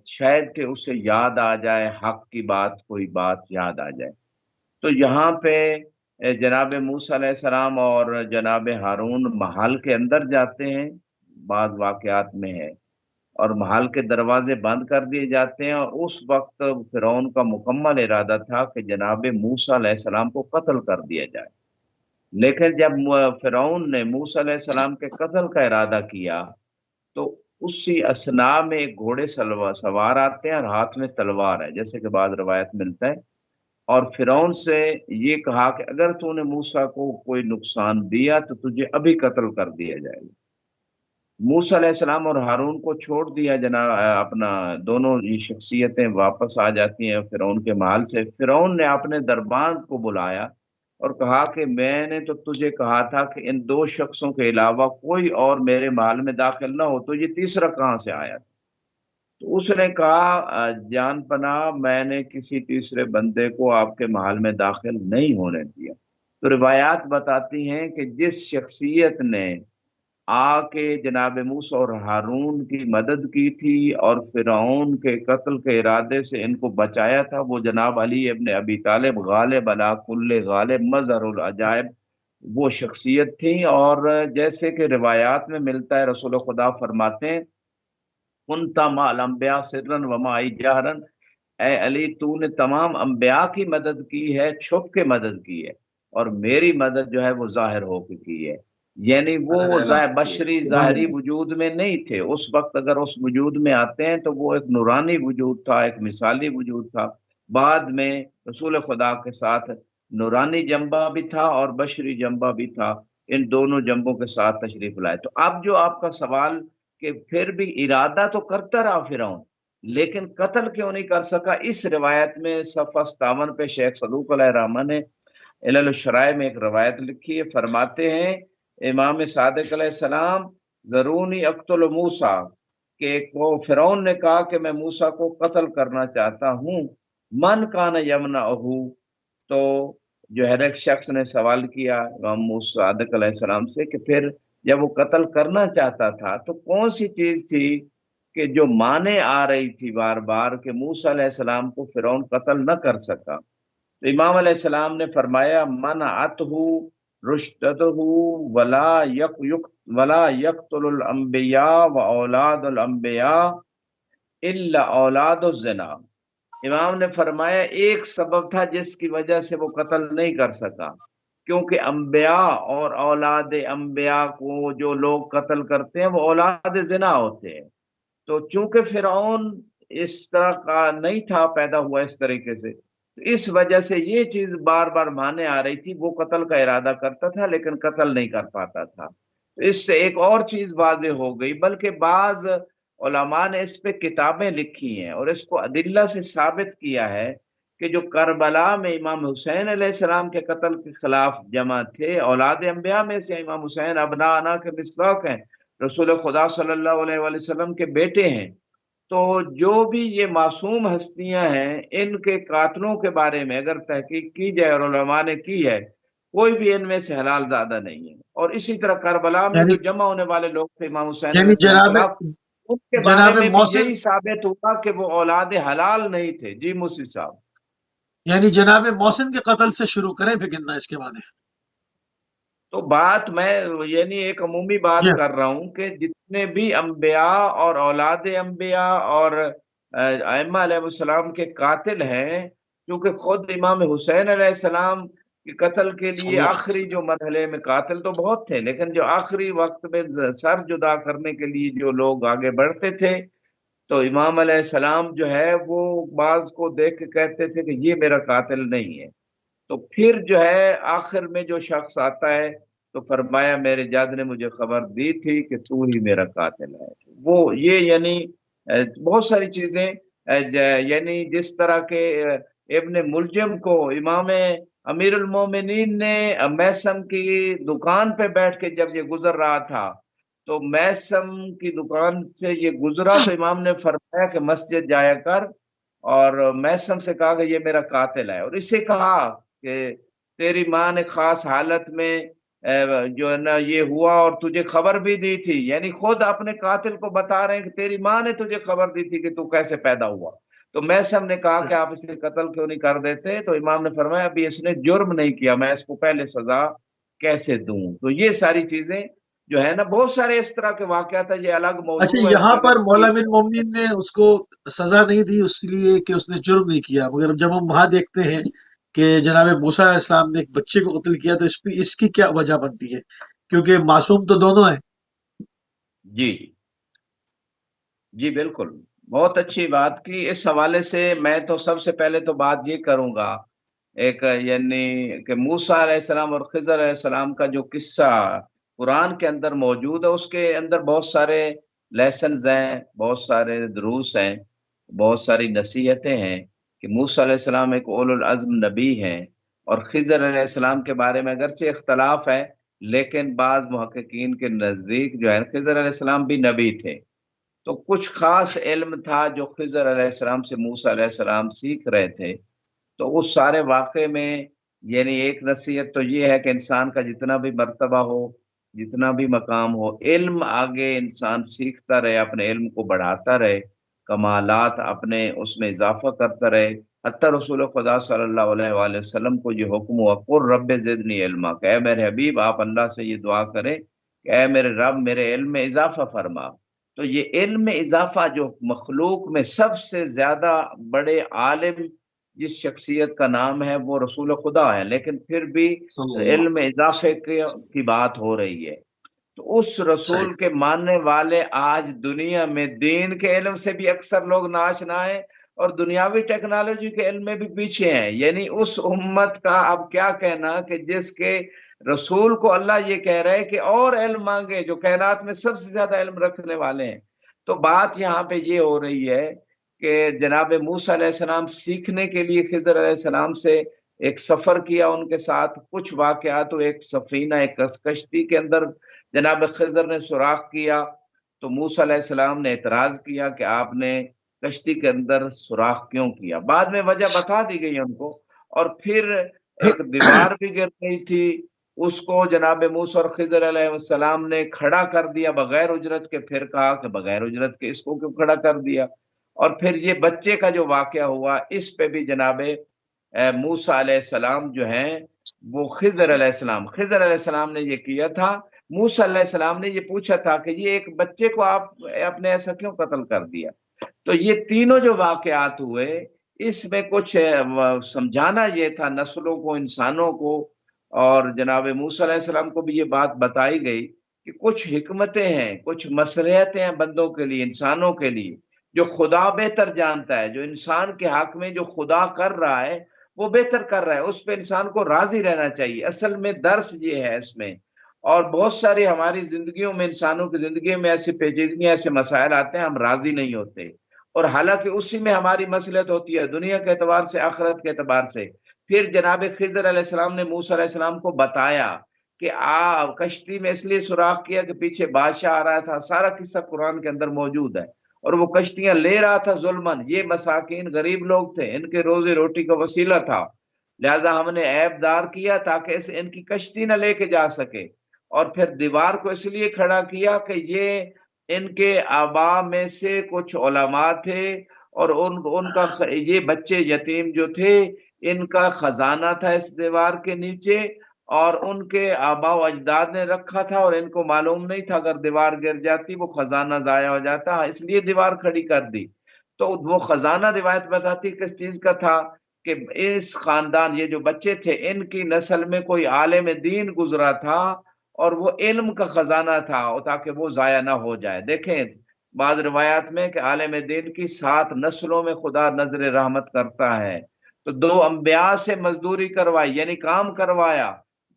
شاید کہ اسے یاد آ جائے حق کی بات، کوئی بات یاد آ جائے۔ تو یہاں پہ جناب موسیٰ علیہ السلام اور جناب ہارون محل کے اندر جاتے ہیں، بعض واقعات میں ہے، اور محل کے دروازے بند کر دیے جاتے ہیں، اور اس وقت فرعون کا مکمل ارادہ تھا کہ جناب موسیٰ علیہ السلام کو قتل کر دیا جائے، لیکن جب فرعون نے موسیٰ علیہ السلام کے قتل کا ارادہ کیا تو اسی اسنا میں ایک گھوڑے سوار آتے ہیں اور ہاتھ میں تلوار ہے، جیسے کہ بعض روایت ملتا ہے، اور فرعون سے یہ کہا کہ اگر تو نے موسیٰ کو کوئی نقصان دیا تو تجھے ابھی قتل کر دیا جائے گا۔ موسیٰ علیہ السلام اور ہارون کو چھوڑ دیا، جناب اپنا دونوں یہ شخصیتیں واپس آ جاتی ہیں فرعون کے محل سے۔ فرعون نے اپنے دربان کو بلایا اور کہا کہ میں نے تو تجھے کہا تھا کہ ان دو شخصوں کے علاوہ کوئی اور میرے محل میں داخل نہ ہو، تو یہ تیسرا کہاں سے آیا؟ تو اس نے کہا جان پناہ میں نے کسی تیسرے بندے کو آپ کے محل میں داخل نہیں ہونے دیا۔ تو روایات بتاتی ہیں کہ جس شخصیت نے آ کے جناب موسیٰ اور ہارون کی مدد کی تھی اور فرعون کے قتل کے ارادے سے ان کو بچایا تھا، وہ جناب علی ابن ابی طالب غالب علی کل غالب مظہر العجائب وہ شخصیت تھی۔ اور جیسے کہ روایات میں ملتا ہے، رسول خدا فرماتے ہیں کنتا مع الانبیاء سرا ومعی جہرا، اے علی تو نے تمام انبیاء کی مدد کی ہے، چھپ کے مدد کی ہے، اور میری مدد جو ہے وہ ظاہر ہو کے کی ہے۔ یعنی وہ بشری ظاہری وجود میں نہیں تھے اس وقت، اگر اس وجود میں آتے ہیں تو وہ ایک نورانی وجود تھا، ایک مثالی وجود تھا۔ بعد میں رسول خدا کے ساتھ نورانی جنبہ بھی تھا اور بشری جنبہ بھی تھا، ان دونوں جنبوں کے ساتھ تشریف لائے۔ تو اب جو آپ کا سوال کہ پھر بھی ارادہ تو کرتا رہا فرعون، لیکن قتل کیوں نہیں کر سکا، اس روایت میں صفحہ 57 پہ شیخ صدوق علیہ الرحمہ نے علل الشرائع میں ایک روایت لکھی ہے، فرماتے ہیں امام صادق علیہ السلام ضرونی اقتل موسیٰ، کہ فرعون نے کہا کہ میں موسیٰ کو قتل کرنا چاہتا ہوں، من کان یمنعہ، تو جو ہے ایک شخص نے سوال کیا امام صادق علیہ السلام سے کہ پھر جب وہ قتل کرنا چاہتا تھا تو کون سی چیز تھی کہ جو مانے آ رہی تھی بار بار کہ موسیٰ علیہ السلام کو فرعون قتل نہ کر سکا؟ تو امام علیہ السلام نے فرمایا منعتہ رشدتہ ولا یقتل الانبیاء و اولاد الانبیاء الا اولاد الزنا۔ امام نے فرمایا ایک سبب تھا جس کی وجہ سے وہ قتل نہیں کر سکا، کیونکہ انبیاء اور اولاد انبیاء کو جو لوگ قتل کرتے ہیں وہ اولاد زنا ہوتے ہیں۔ تو چونکہ فرعون اس طرح کا نہیں تھا پیدا ہوا اس طریقے سے، اس وجہ سے یہ چیز بار بار مانے آ رہی تھی، وہ قتل کا ارادہ کرتا تھا لیکن قتل نہیں کر پاتا تھا۔ اس سے ایک اور چیز واضح ہو گئی، بلکہ بعض علماء نے اس پہ کتابیں لکھی ہیں اور اس کو ادلہ سے ثابت کیا ہے کہ جو کربلا میں امام حسین علیہ السلام کے قتل کے خلاف جمع تھے، اولاد انبیاء میں سے امام حسین ابناء کے مصداق ہیں، رسول خدا صلی اللہ علیہ وآلہ وسلم کے بیٹے ہیں۔ تو جو بھی یہ معصوم ہستیاں ہیں، ان کے قاتلوں کے بارے میں اگر تحقیق کی جائے اور علماء نے کی ہے، کوئی بھی ان میں سے حلال زیادہ نہیں ہے۔ اور اسی طرح کربلا میں جو جمع ہونے والے لوگ تھے امام حسین علیہ السلام کے خلاف، ان کے بارے میں بھی یہی ثابت ہوا کہ وہ اولاد حلال نہیں تھے۔ جی موسی صاحب، یعنی جناب محسن کے قتل سے شروع کریں پھر گننا اس کے بعد؟ تو بات میں یعنی ایک عمومی بات کر رہا ہوں کہ جتنے بھی انبیاء اور اولاد انبیاء اور ائمہ علیہ السلام کے قاتل ہیں، کیونکہ خود امام حسین علیہ السلام کے قتل کے لیے آخری جو مرحلے میں قاتل تو بہت تھے، لیکن جو آخری وقت میں سر جدا کرنے کے لیے جو لوگ آگے بڑھتے تھے، تو امام علیہ السلام جو ہے وہ بعض کو دیکھ کے کہتے تھے کہ یہ میرا قاتل نہیں ہے۔ تو پھر جو ہے آخر میں جو شخص آتا ہے تو فرمایا میرے جد نے مجھے خبر دی تھی کہ تو ہی میرا قاتل ہے۔ وہ یہ یعنی بہت ساری چیزیں، یعنی جس طرح کے ابن ملجم کو امام امیر المومنین نے میسم کی دکان پہ بیٹھ کے جب یہ گزر رہا تھا تو میسم کی دکان سے یہ گزرا تو امام نے فرمایا کہ مسجد جایا کر، اور میسم سے کہا کہ یہ میرا قاتل ہے، اور اسے کہا کہ تیری ماں نے خاص حالت میں جو ہے نا یہ ہوا اور تجھے خبر بھی دی تھی، یعنی خود اپنے قاتل کو بتا رہے ہیں کہ تیری ماں نے تجھے خبر دی تھی کہ تو کیسے پیدا ہوا۔ تو میسم نے کہا کہ آپ اسے قتل کیوں نہیں کر دیتے؟ تو امام نے فرمایا ابھی اس نے جرم نہیں کیا، میں اس کو پہلے سزا کیسے دوں؟ تو یہ ساری چیزیں جو ہے نا بہت سارے اس طرح کے واقعات ہیں، یہ الگ اچھا، موضوع ہے، اس یہاں پہ پر اگر مولا کوئی امیر المومنین نے اس کو سزا نہیں دی اس لیے کہ اس نے جرم نہیں کیا، مگر جب ہم وہاں دیکھتے ہیں کہ جناب موسیٰ علیہ السلام نے ایک بچے کو قتل کیا تو اس کی کیا وجہ بنتی ہے؟ کیونکہ معصوم تو دونوں ہیں۔ جی جی بالکل، بہت اچھی بات کی۔ اس حوالے سے میں تو سب سے پہلے تو بات یہ کروں گا، ایک یعنی کہ موسیٰ علیہ السلام اور خضر علیہ السلام کا جو قصہ قرآن کے اندر موجود ہے، اس کے اندر بہت سارے لیسنز ہیں، بہت سارے دروس ہیں، بہت ساری نصیحتیں ہیں کہ موسیٰ علیہ السلام ایک اولو العزم نبی ہیں، اور خضر علیہ السلام کے بارے میں اگرچہ اختلاف ہے، لیکن بعض محققین کے نزدیک جو ہے خضر علیہ السلام بھی نبی تھے، تو کچھ خاص علم تھا جو خضر علیہ السلام سے موسیٰ علیہ السلام سیکھ رہے تھے۔ تو اس سارے واقعے میں یعنی ایک نصیحت تو یہ ہے کہ انسان کا جتنا بھی مرتبہ ہو، جتنا بھی مقام ہو، علم آگے انسان سیکھتا رہے، اپنے علم کو بڑھاتا رہے، کمالات اپنے اس میں اضافہ کرتا رہے۔ حتیٰ رسول خدا صلی اللہ علیہ وآلہ وسلم کو یہ حکم ہوا قل رب زدنی علما، کہ اے میرے حبیب آپ اللہ سے یہ دعا کریں کہ اے میرے رب میرے علم میں اضافہ فرما۔ تو یہ علم میں اضافہ جو مخلوق میں سب سے زیادہ بڑے عالم جس شخصیت کا نام ہے وہ رسول خدا ہے، لیکن پھر بھی صلی اللہ علم علیہ اضافے کی بات ہو رہی ہے، تو اس وسلم۔ صحیح۔ رسول کے ماننے والے آج دنیا میں دین کے علم سے بھی اکثر لوگ ناشنا ہیں، اور دنیاوی ٹیکنالوجی کے علم میں بھی پیچھے ہیں۔ یعنی اس امت کا اب کیا کہنا کہ جس کے رسول کو اللہ یہ کہہ رہے کہ اور علم مانگے، جو کائنات میں سب سے زیادہ علم رکھنے والے ہیں۔ تو بات یہاں پہ یہ ہو رہی ہے کہ جناب موسیٰ علیہ السلام سیکھنے کے لیے خضر علیہ السلام سے ایک سفر کیا، ان کے ساتھ کچھ واقعات، ایک سفینہ، ایک کشتی کے اندر جناب خضر نے سوراخ کیا، تو موسیٰ علیہ السلام نے اعتراض کیا کہ آپ نے کشتی کے اندر سوراخ کیوں کیا؟ بعد میں وجہ بتا دی گئی ان کو، اور پھر ایک دیوار بھی گر گئی تھی، اس کو جناب موسیٰ اور خضر علیہ السلام نے کھڑا کر دیا بغیر اجرت کے، پھر کہا کہ بغیر اجرت کے اس کو کیوں کھڑا کر دیا؟ اور پھر یہ بچے کا جو واقعہ ہوا، اس پہ بھی جناب موسیٰ علیہ السلام جو ہیں وہ خضر علیہ السلام نے یہ کیا تھا۔ موسیٰ علیہ السلام نے یہ پوچھا تھا کہ یہ ایک بچے کو آپ نے ایسا کیوں قتل کر دیا؟ تو یہ تینوں جو واقعات ہوئے، اس میں کچھ سمجھانا یہ تھا نسلوں کو، انسانوں کو، اور جناب موسیٰ علیہ السلام کو بھی یہ بات بتائی گئی کہ کچھ حکمتیں ہیں، کچھ مصلحتیں ہیں بندوں کے لیے، انسانوں کے لیے، جو خدا بہتر جانتا ہے، جو انسان کے حق میں جو خدا کر رہا ہے وہ بہتر کر رہا ہے، اس پہ انسان کو راضی رہنا چاہیے۔ اصل میں درس یہ ہے اس میں، اور بہت ساری ہماری زندگیوں میں، انسانوں کی زندگی میں ایسی پیچیدگیاں، ایسے مسائل آتے ہیں، ہم راضی نہیں ہوتے، اور حالانکہ اسی میں ہماری مصلحت ہوتی ہے، دنیا کے اعتبار سے، آخرت کے اعتبار سے۔ پھر جناب خضر علیہ السلام نے موسیٰ علیہ السلام کو بتایا کہ کشتی میں اس لیے سوراخ کیا کہ پیچھے بادشاہ آ رہا تھا، سارا قصہ قرآن کے اندر موجود ہے، اور وہ کشتیاں لے رہا تھا ظلمن، یہ مساکین غریب لوگ تھے، ان کے روزی روٹی کا وسیلہ تھا، لہذا ہم نے عیب دار کیا تاکہ ان کی کشتی نہ لے کے جا سکے، اور پھر دیوار کو اس لیے کھڑا کیا کہ یہ ان کے آبا میں سے کچھ علماء تھے، اور ان کا یہ بچے یتیم جو تھے، ان کا خزانہ تھا اس دیوار کے نیچے، اور ان کے آبا و اجداد نے رکھا تھا، اور ان کو معلوم نہیں تھا اگر دیوار گر جاتی وہ خزانہ ضائع ہو جاتا، اس لیے دیوار کھڑی کر دی۔ تو وہ خزانہ روایت بتاتی کس چیز کا تھا کہ اس خاندان، یہ جو بچے تھے، ان کی نسل میں کوئی عالم دین گزرا تھا، اور وہ علم کا خزانہ تھا، تاکہ وہ ضائع نہ ہو جائے۔ دیکھیں بعض روایات میں کہ عالم دین کی 7 نسلوں میں خدا نظر رحمت کرتا ہے، تو 2 انبیاء سے مزدوری کروائی، یعنی کام کروایا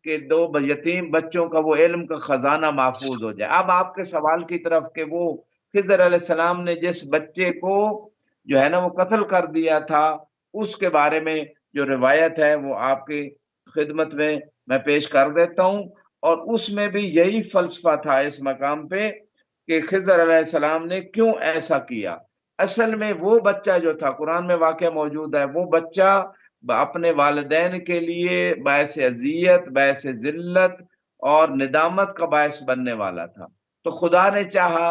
کہ 2 یتیم بچوں کا وہ علم کا خزانہ محفوظ ہو جائے۔ اب آپ کے سوال کی طرف کہ وہ خضر علیہ السلام نے جس بچے کو جو ہے نا وہ قتل کر دیا تھا، اس کے بارے میں جو روایت ہے وہ آپ کی خدمت میں پیش کر دیتا ہوں، اور اس میں بھی یہی فلسفہ تھا اس مقام پہ کہ خضر علیہ السلام نے کیوں ایسا کیا۔ اصل میں وہ بچہ جو تھا، قرآن میں واقعہ موجود ہے، وہ بچہ اپنے والدین کے لیے باعث اذیت، باعث ذلت اور ندامت کا باعث بننے والا تھا، تو خدا نے چاہا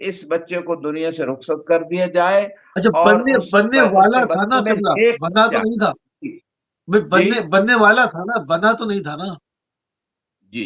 اس بچے کو دنیا سے رخصت کر دیا جائے، اچھا، اور بننے اس والا کے تھا نا بچے میں قبلہ، ایک بنا تو بچہ، نہیں تھا؟ جی بننے والا تھا نا، بنا تو نہیں تھا نا؟ جی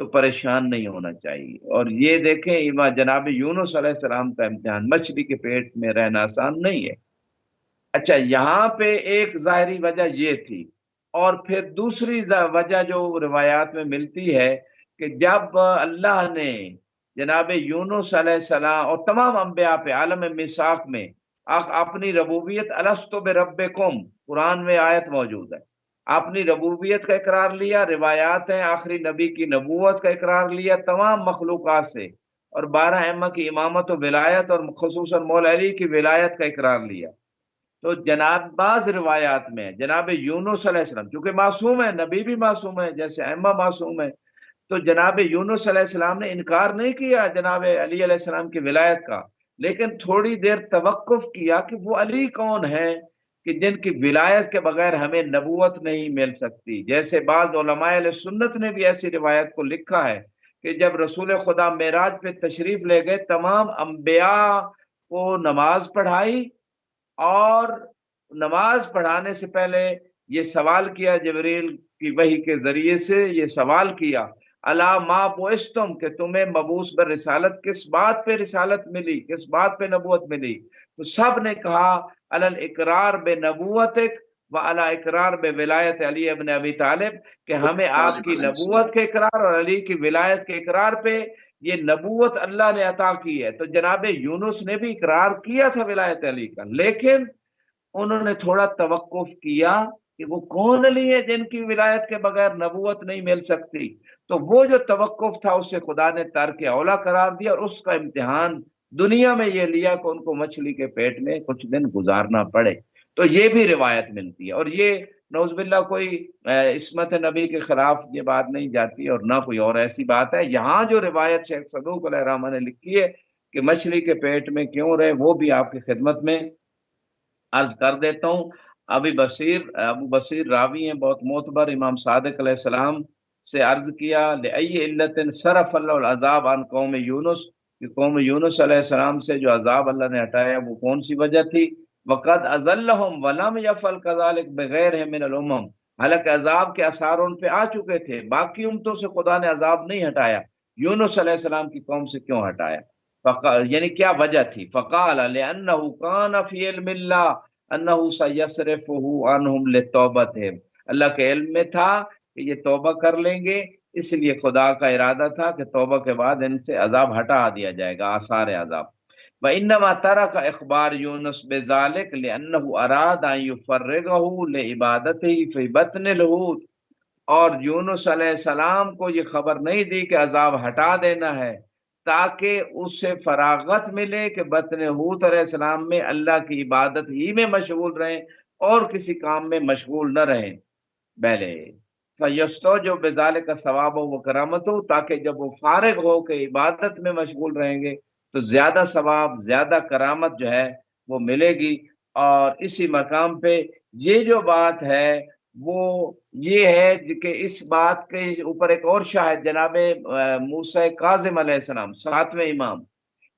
تو پریشان نہیں ہونا چاہیے۔ اور یہ دیکھیں جناب یونس علیہ السلام کا امتحان، مچھلی کے پیٹ میں رہنا آسان نہیں ہے۔ اچھا، یہاں پہ ایک ظاہری وجہ یہ تھی، اور پھر دوسری وجہ جو روایات میں ملتی ہے کہ جب اللہ نے جناب یونس علیہ السلام اور تمام انبیاء پہ عالم میثاق میں اپنی ربوبیت الستو بربکم، قرآن میں آیت موجود ہے، اپنی ربوبیت کا اقرار لیا، روایات ہیں آخری نبی کی نبوت کا اقرار لیا تمام مخلوقات سے، اور 12 ائمہ کی امامت و ولایت اور خصوصاً مولا علی کی ولایت کا اقرار لیا۔ تو جناب بعض روایات میں جناب یونس علیہ السلام چونکہ معصوم ہے، نبی بھی معصوم ہے جیسے ائمہ معصوم ہے، تو جناب یونس علیہ السلام نے انکار نہیں کیا جناب علی علیہ السلام کی ولایت کا، لیکن تھوڑی دیر توقف کیا کہ وہ علی کون ہے کہ جن کی ولایت کے بغیر ہمیں نبوت نہیں مل سکتی۔ جیسے بعض علماء اہل سنت نے بھی ایسی روایت کو لکھا ہے کہ جب رسول خدا معراج پہ تشریف لے گئے، تمام انبیاء کو نماز پڑھائی، اور نماز پڑھانے سے پہلے یہ سوال کیا، جبریل کی وحی کے ذریعے سے یہ سوال کیا، الا ما بعثتم، کہ تمہیں مبعوث بر رسالت کس بات پہ رسالت ملی، کس بات پہ نبوت ملی؟ تو سب نے کہا علی الاقرار بے نبوتک و علی اقرار بے ولایت علی ابن ابی طالب، کہ ہمیں آپ کی نبوت کے اقرار اور علی کی ولایت کے اقرار پہ، یہ نبوت اللہ نے عطا کی ہے۔ تو جناب یونس نے بھی اقرار کیا تھا ولایت علی کا، لیکن انہوں نے تھوڑا توقف کیا کہ وہ کون علی ہے جن کی ولایت کے بغیر نبوت نہیں مل سکتی۔ تو وہ جو توقف تھا اسے خدا نے ترک اولا قرار دیا، اور اس کا امتحان دنیا میں یہ لیا کہ ان کو مچھلی کے پیٹ میں کچھ دن گزارنا پڑے۔ تو یہ بھی روایت ملتی ہے، اور یہ نعوذ باللہ کوئی عصمت نبی کے خلاف یہ بات نہیں جاتی، اور نہ کوئی اور ایسی بات ہے۔ یہاں جو روایت شیخ صدوق علیہ الرحمہ نے لکھی ہے کہ مچھلی کے پیٹ میں کیوں رہے، وہ بھی آپ کی خدمت میں عرض کر دیتا ہوں۔ ابو بصیر راوی ہیں بہت معتبر، امام صادق علیہ السلام سے عرض کیا لأی علت صرف اللہ العذاب عن قوم یونس، کہ قوم یونس علیہ السلام سے جو عذاب اللہ نے ہٹایا وہ کون سی وجہ تھی؟ وقد اذلہم ولم یفعل کذلک بغیرہم من الامم، حالانکہ عذاب کے اثار ان پہ آ چکے تھے، باقی امتوں سے خدا نے عذاب نہیں ہٹایا، یونس علیہ السلام کی قوم سے کیوں ہٹایا؟ یعنی کیا وجہ تھی؟ فقال لأنہ کان فی علم اللہ انہ سیصرفہ عنہم لتوبتہم، اللہ کے علم میں تھا کہ یہ توبہ کر لیں گے، اس لیے خدا کا ارادہ تھا کہ توبہ کے بعد ان سے عذاب ہٹا دیا جائے گا، آثار عذاب۔ وانما ترک اخبار یونس بذلک لانہ اراد ان یفرغہ لعبادتہ فی بطن الحوت، اور یونس علیہ السلام کو یہ خبر نہیں دی کہ عذاب ہٹا دینا ہے تاکہ اس سے فراغت ملے کہ بطن حوت علیہ السلام میں اللہ کی عبادت ہی میں مشغول رہیں اور کسی کام میں مشغول نہ رہیں۔ پہلے فَيَسْتَوْجِبُ بِذَلِكَ ثَوَابَهُ وَكَرَامَتَهُ، تاکہ جب وہ فارغ ہو کے عبادت میں مشغول رہیں گے تو زیادہ ثواب، زیادہ کرامت جو ہے وہ ملے گی۔ اور اسی مقام پہ یہ جو بات ہے وہ یہ ہے کہ اس بات کے اوپر ایک اور شاہد جناب موسیٰ کاظم علیہ السلام، 7ویں امام،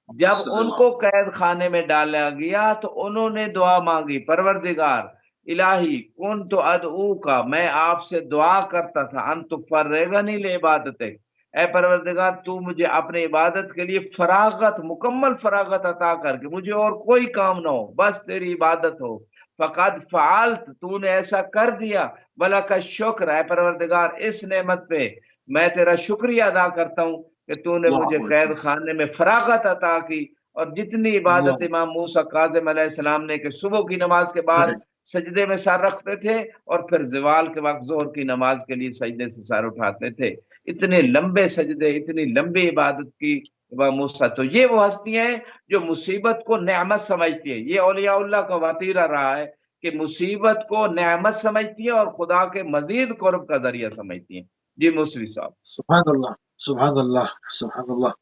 جب ان کو قید خانے میں ڈالا گیا تو انہوں نے دعا مانگی، پروردگار الہی کنت ادعو کا، میں آپ سے دعا کرتا تھا، ان تفرغنی لعبادتک، اے پروردگار تو مجھے اپنے عبادت کے لیے فراغت، مکمل فراغت عطا کر کے مجھے اور کوئی کام نہ ہو، بس تیری عبادت ہو۔ فقد فعلت، تو نے ایسا کر دیا، ولک الشکر، اے پروردگار اس نعمت پہ میں تیرا شکریہ ادا کرتا ہوں کہ تو نے مجھے قید خانے میں فراغت عطا کی۔ اور جتنی عبادت امام موسیٰ کاظم علیہ السلام نے کہ صبح کی نماز کے بعد سجدے میں سر رکھتے تھے اور پھر زوال کے وقت ظہر کی نماز کے لیے سجدے سے سر اٹھاتے تھے، اتنے لمبے سجدے، اتنی لمبی عبادت کی امام موسیٰ۔ تو یہ وہ ہستیاں ہیں جو مصیبت کو نعمت سمجھتی ہیں، یہ اولیاء اللہ کا وتیرہ رہا ہے کہ مصیبت کو نعمت سمجھتی ہیں اور خدا کے مزید قرب کا ذریعہ سمجھتی ہیں۔ جی موسوی صاحب۔ سبحان اللہ، سبحان اللہ، سبحان اللہ۔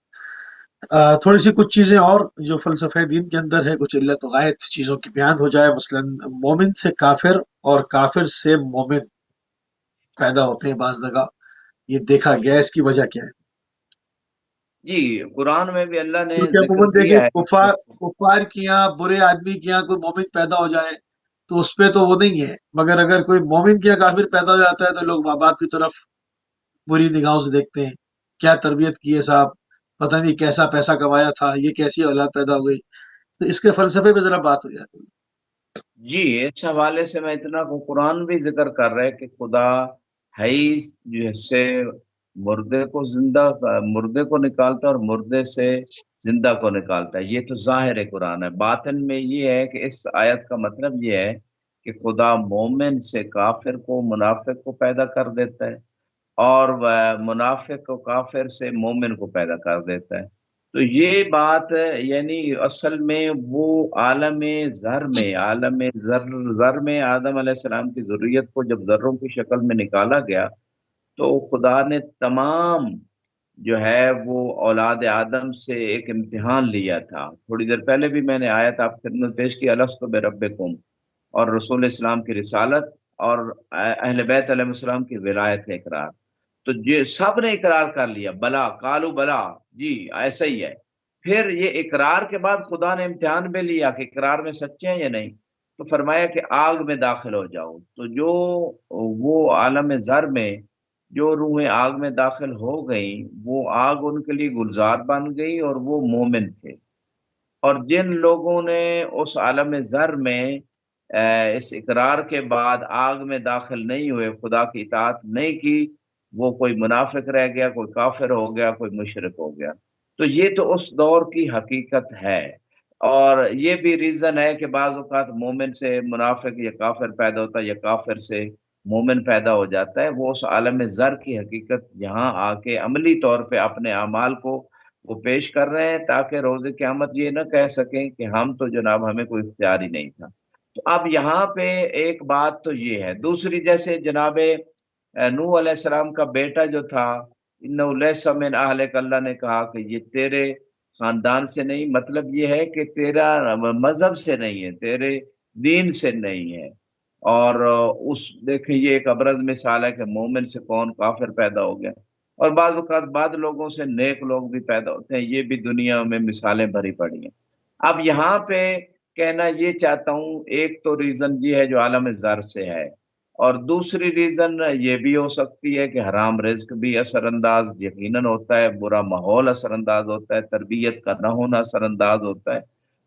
تھوڑی سی کچھ چیزیں اور جو فلسفہ دین کے اندر ہے، کچھ علت و غایت چیزوں کی بیان ہو جائے۔ مثلا مومن سے کافر اور کافر سے مومن پیدا ہوتے ہیں بعض جگہ، یہ دیکھا گیا، اس کی وجہ کیا ہے؟ جی قرآن میں بھی اللہ نے کیونکہ ذکر عموماً کیا ہے۔ کفار کی یہاں، برے آدمی کی یہاں کوئی مومن پیدا ہو جائے تو اس پہ تو وہ نہیں ہے، مگر اگر کوئی مومن کیا کافر پیدا ہو جاتا ہے تو لوگ ماں باپ کی طرف بری نگاہوں سے دیکھتے ہیں۔ کیا تربیت کی ہے صاحب، پتہ نہیں کیسا پیسہ کمایا تھا، یہ کیسی اولاد پیدا ہو گئی، تو اس کے فلسفے پہ ذرا بات ہو جائے۔ جی اس حوالے سے میں اتنا کو قرآن بھی ذکر کر رہا ہے کہ خدا حی جیسے مردے کو نکالتا ہے اور مردے سے زندہ کو نکالتا ہے، یہ تو ظاہر قرآن ہے۔ باطن میں یہ ہے کہ اس آیت کا مطلب یہ ہے کہ خدا مومن سے کافر کو، منافق کو پیدا کر دیتا ہے، اور وہ منافق کو کافر سے مومن کو پیدا کر دیتا ہے۔ تو یہ بات یعنی اصل میں وہ عالم ذر میں آدم علیہ السلام کی ذریت کو جب ذروں کی شکل میں نکالا گیا، تو خدا نے تمام جو ہے وہ اولاد آدم سے ایک امتحان لیا تھا۔ تھوڑی دیر پہلے بھی میں نے آیت آپ کی خدمت پیش کی، الست بربکم، اور رسول اسلام کی رسالت اور اہل بیت علیہ السلام کی ولایت کا اقرار۔ تو یہ سب نے اقرار کر لیا، بلا کالو بلا، جی ایسا ہی ہے۔ پھر یہ اقرار کے بعد خدا نے امتحان بھی لیا کہ اقرار میں سچے ہیں یا نہیں، تو فرمایا کہ آگ میں داخل ہو جاؤ۔ تو جو وہ عالم ذر میں جو روحیں آگ میں داخل ہو گئیں، وہ آگ ان کے لیے گلزار بن گئی اور وہ مومن تھے۔ اور جن لوگوں نے اس عالم ذر میں اس اقرار کے بعد آگ میں داخل نہیں ہوئے، خدا کی اطاعت نہیں کی، وہ کوئی منافق رہ گیا، کوئی کافر ہو گیا، کوئی مشرک ہو گیا۔ تو یہ تو اس دور کی حقیقت ہے۔ اور یہ بھی ریزن ہے کہ بعض اوقات مومن سے منافق یا کافر پیدا ہوتا ہے، یا کافر سے مومن پیدا ہو جاتا ہے۔ وہ اس عالم ذر کی حقیقت یہاں آ کے عملی طور پہ اپنے اعمال کو وہ پیش کر رہے ہیں، تاکہ روز قیامت یہ نہ کہہ سکیں کہ ہم تو جناب ہمیں کوئی اختیار ہی نہیں تھا۔ تو اب یہاں پہ ایک بات تو یہ ہے۔ دوسری، جیسے جناب نوح علیہ السلام کا بیٹا جو تھا، انہ لیس من اہلک، اللہ نے کہا کہ یہ تیرے خاندان سے نہیں، مطلب یہ ہے کہ تیرا مذہب سے نہیں ہے، تیرے دین سے نہیں ہے۔ اور اس دیکھیں یہ ایک ابرز مثال ہے کہ مومن سے کون کافر پیدا ہو گیا۔ اور بعض اوقات بعض لوگوں سے نیک لوگ بھی پیدا ہوتے ہیں، یہ بھی دنیا میں مثالیں بھری پڑی ہیں۔ اب یہاں پہ کہنا یہ چاہتا ہوں، ایک تو ریزن یہ ہے جو عالم ذر سے ہے، اور دوسری ریزن یہ بھی ہو سکتی ہے کہ حرام رزق بھی اثر انداز یقیناً ہوتا ہے، برا ماحول اثر انداز ہوتا ہے، تربیت کا نہ ہونا اثر انداز ہوتا ہے۔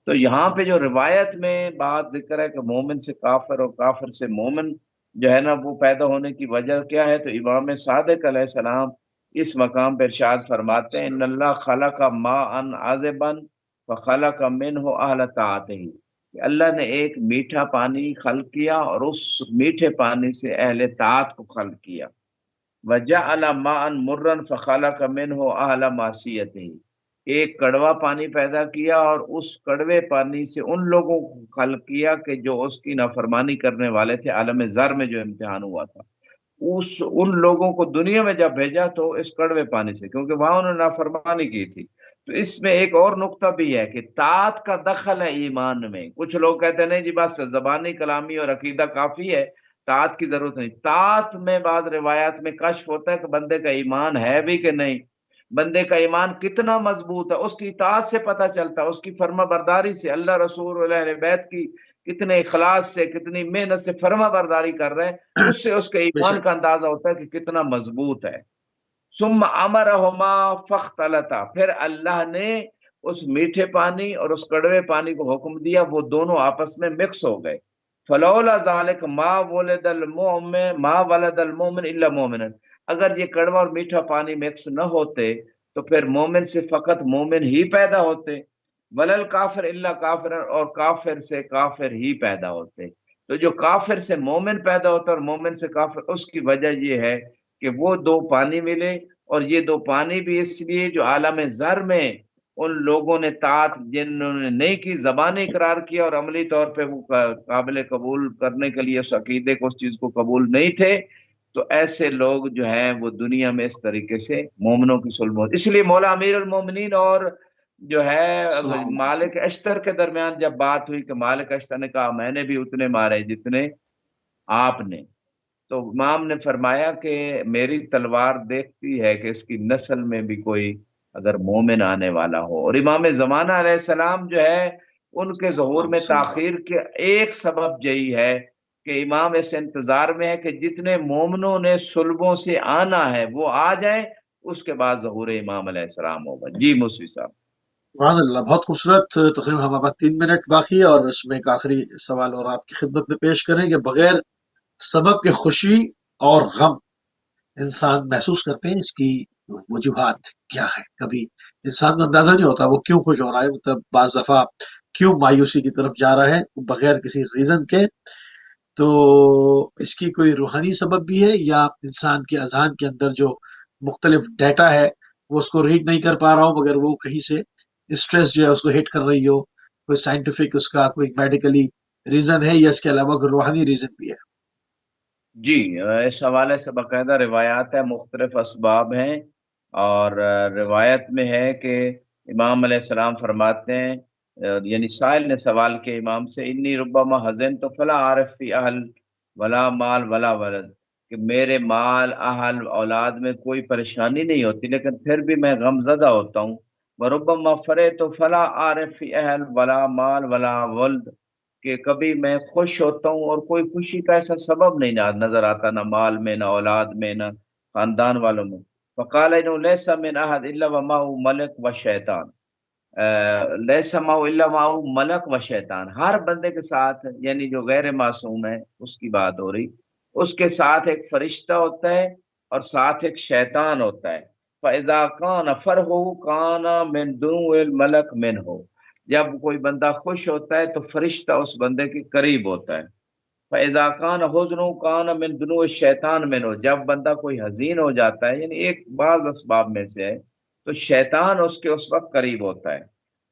تو یہاں پہ جو روایت میں بات ذکر ہے کہ مومن سے کافر اور کافر سے مومن جو ہے نا وہ پیدا ہونے کی وجہ کیا ہے، تو امام صادق علیہ السلام اس مقام پہ ارشاد فرماتے ہیں، ان اللہ خلق ماء عذبا فخلق منہ اہل طاعتہ، کہ اللہ نے ایک میٹھا پانی خلق کیا اور اس میٹھے پانی سے اہل طاعت کو خلق کیا۔ وجعل ماء مرا فخلق منہ اہل معصیتہ، ایک کڑوا پانی پیدا کیا اور اس کڑوے پانی سے ان لوگوں کو خلق کیا کہ جو اس کی نافرمانی کرنے والے تھے۔ عالم ذر میں جو امتحان ہوا تھا، ان لوگوں کو دنیا میں جب بھیجا تو اس کڑوے پانی سے، کیونکہ وہاں انہوں نے نافرمانی کی تھی۔ تو اس میں ایک اور نقطہ بھی ہے کہ طاعت کا دخل ہے ایمان میں۔ کچھ لوگ کہتے ہیں نہیں جی بس زبانی کلامی اور عقیدہ کافی ہے، طاعت کی ضرورت نہیں۔ طاعت میں بعض روایات میں کشف ہوتا ہے کہ بندے کا ایمان ہے بھی کہ نہیں، بندے کا ایمان کتنا مضبوط ہے اس کی اطاعت سے پتہ چلتا ہے، اس کی فرما برداری سے، اللہ رسول اور اہل بیت کی کتنے اخلاص سے، کتنی محنت سے فرما برداری کر رہے ہیں، اس سے اس کے بے ایمان شک، کا اندازہ ہوتا ہے کہ کتنا مضبوط ہے۔ ثم امرہما فاختلطا، پھر اللہ نے اس میٹھے پانی اور اس کڑوے پانی کو حکم دیا، وہ دونوں آپس میں مکس ہو گئے۔ فلولا ذالک ما ولد المؤمن الا مومنا، اگر یہ کڑوا اور میٹھا پانی مکس نہ ہوتے تو پھر مومن سے فقط مومن ہی پیدا ہوتے، ولل کافر الا کافر، اور کافر سے کافر ہی پیدا ہوتے۔ تو جو کافر سے مومن پیدا ہوتا اور مومن سے کافر، اس کی وجہ یہ ہے کہ وہ دو پانی ملے، اور یہ دو پانی بھی اس لیے جو عالم ذر میں ان لوگوں نے طاعت جنہوں نے نہیں کی، زبانی اقرار کیا اور عملی طور پہ وہ قابل قبول کرنے کے لیے اس عقیدے کو، اس چیز کو قبول نہیں تھے، تو ایسے لوگ جو ہیں وہ دنیا میں اس طریقے سے مومنوں کی صلب ہوتی۔ اس لیے مولا امیر المومنین اور جو ہے السلام مالک اشتر کے درمیان جب بات ہوئی کہ مالک اشتر نے کہا میں نے بھی اتنے مارے جتنے آپ نے، تو امام نے فرمایا کہ میری تلوار دیکھتی ہے کہ اس کی نسل میں بھی کوئی اگر مومن آنے والا ہو۔ اور امام زمانہ علیہ السلام جو ہے ان کے ظہور میں علیکم۔ تاخیر کے ایک سبب یہی ہے کہ امام اس انتظار میں ہے کہ جتنے مومنوں نے صلبوں سے آنا ہے وہ آ جائیں، اس کے بعد ظہور امام علیہ السلام ہوگا۔ جی مصری صاحب۔ سبحان اللہ، بہت خوبصورت۔ تقریباً ہمارے پاس 3 منٹ باقی ہے اور اس میں ایک آخری سوال اور آپ کی خدمت میں پیش کریں کہ بغیر سبب کے خوشی اور غم انسان محسوس کرتے ہیں، اس کی وجوہات کیا ہے؟ کبھی انسان کو اندازہ نہیں ہوتا وہ کیوں خوش ہو رہا ہے، مطلب بعض دفعہ کیوں مایوسی کی طرف جا رہا ہے بغیر کسی ریزن کے۔ تو اس کی کوئی روحانی سبب بھی ہے یا انسان کے اذہان کے اندر جو مختلف ڈیٹا ہے وہ اس کو ریڈ نہیں کر پا رہا ہوں، مگر وہ کہیں سے اسٹریس جو ہے اس کو ہٹ کر رہی ہو، کوئی سائنٹیفک اس کا کوئی میڈیکلی ریزن ہے یا اس کے علاوہ کوئی روحانی ریزن بھی ہے؟ جی، اس حوالے سے باقاعدہ روایات ہیں، مختلف اسباب ہیں، اور روایت میں ہے کہ امام علیہ السلام فرماتے ہیں، یعنی سائل نے سوال کیا امام سے، انی ربما حزن تو فلا عارف فی اہل ولا مال ولا ولد، کہ میرے مال اہل اولاد میں کوئی پریشانی نہیں ہوتی لیکن پھر بھی میں غم زدہ ہوتا ہوں، وربما فرے تو فلا عارف فی اہل ولا مال ولا ولد، کہ کبھی میں خوش ہوتا ہوں اور کوئی خوشی کا ایسا سبب نہیں نظر آتا، نہ مال میں، نہ اولاد میں، نہ خاندان والوں میں۔ فقال انه ليس من احد الا ومعه ملک و شیطان، ليس معه الا معه ملک و شیطان، ہر بندے کے ساتھ، یعنی جو غیر معصوم ہے اس کی بات ہو رہی، اس کے ساتھ ایک فرشتہ ہوتا ہے اور ساتھ ایک شیطان ہوتا ہے۔ فاذا كان فرحه كان من دنو الملک منه، جب کوئی بندہ خوش ہوتا ہے تو فرشتہ اس بندے کے قریب ہوتا ہے۔ فَإِذَا كَانَ حُزْنُهُ كَانَ مِن دُنُوِ الشَّيْطَانِ مِنْهُ، جب بندہ کوئی حزین ہو جاتا ہے، یعنی ایک بعض اسباب میں سے ہے، تو شیطان اس کے اس وقت قریب ہوتا ہے۔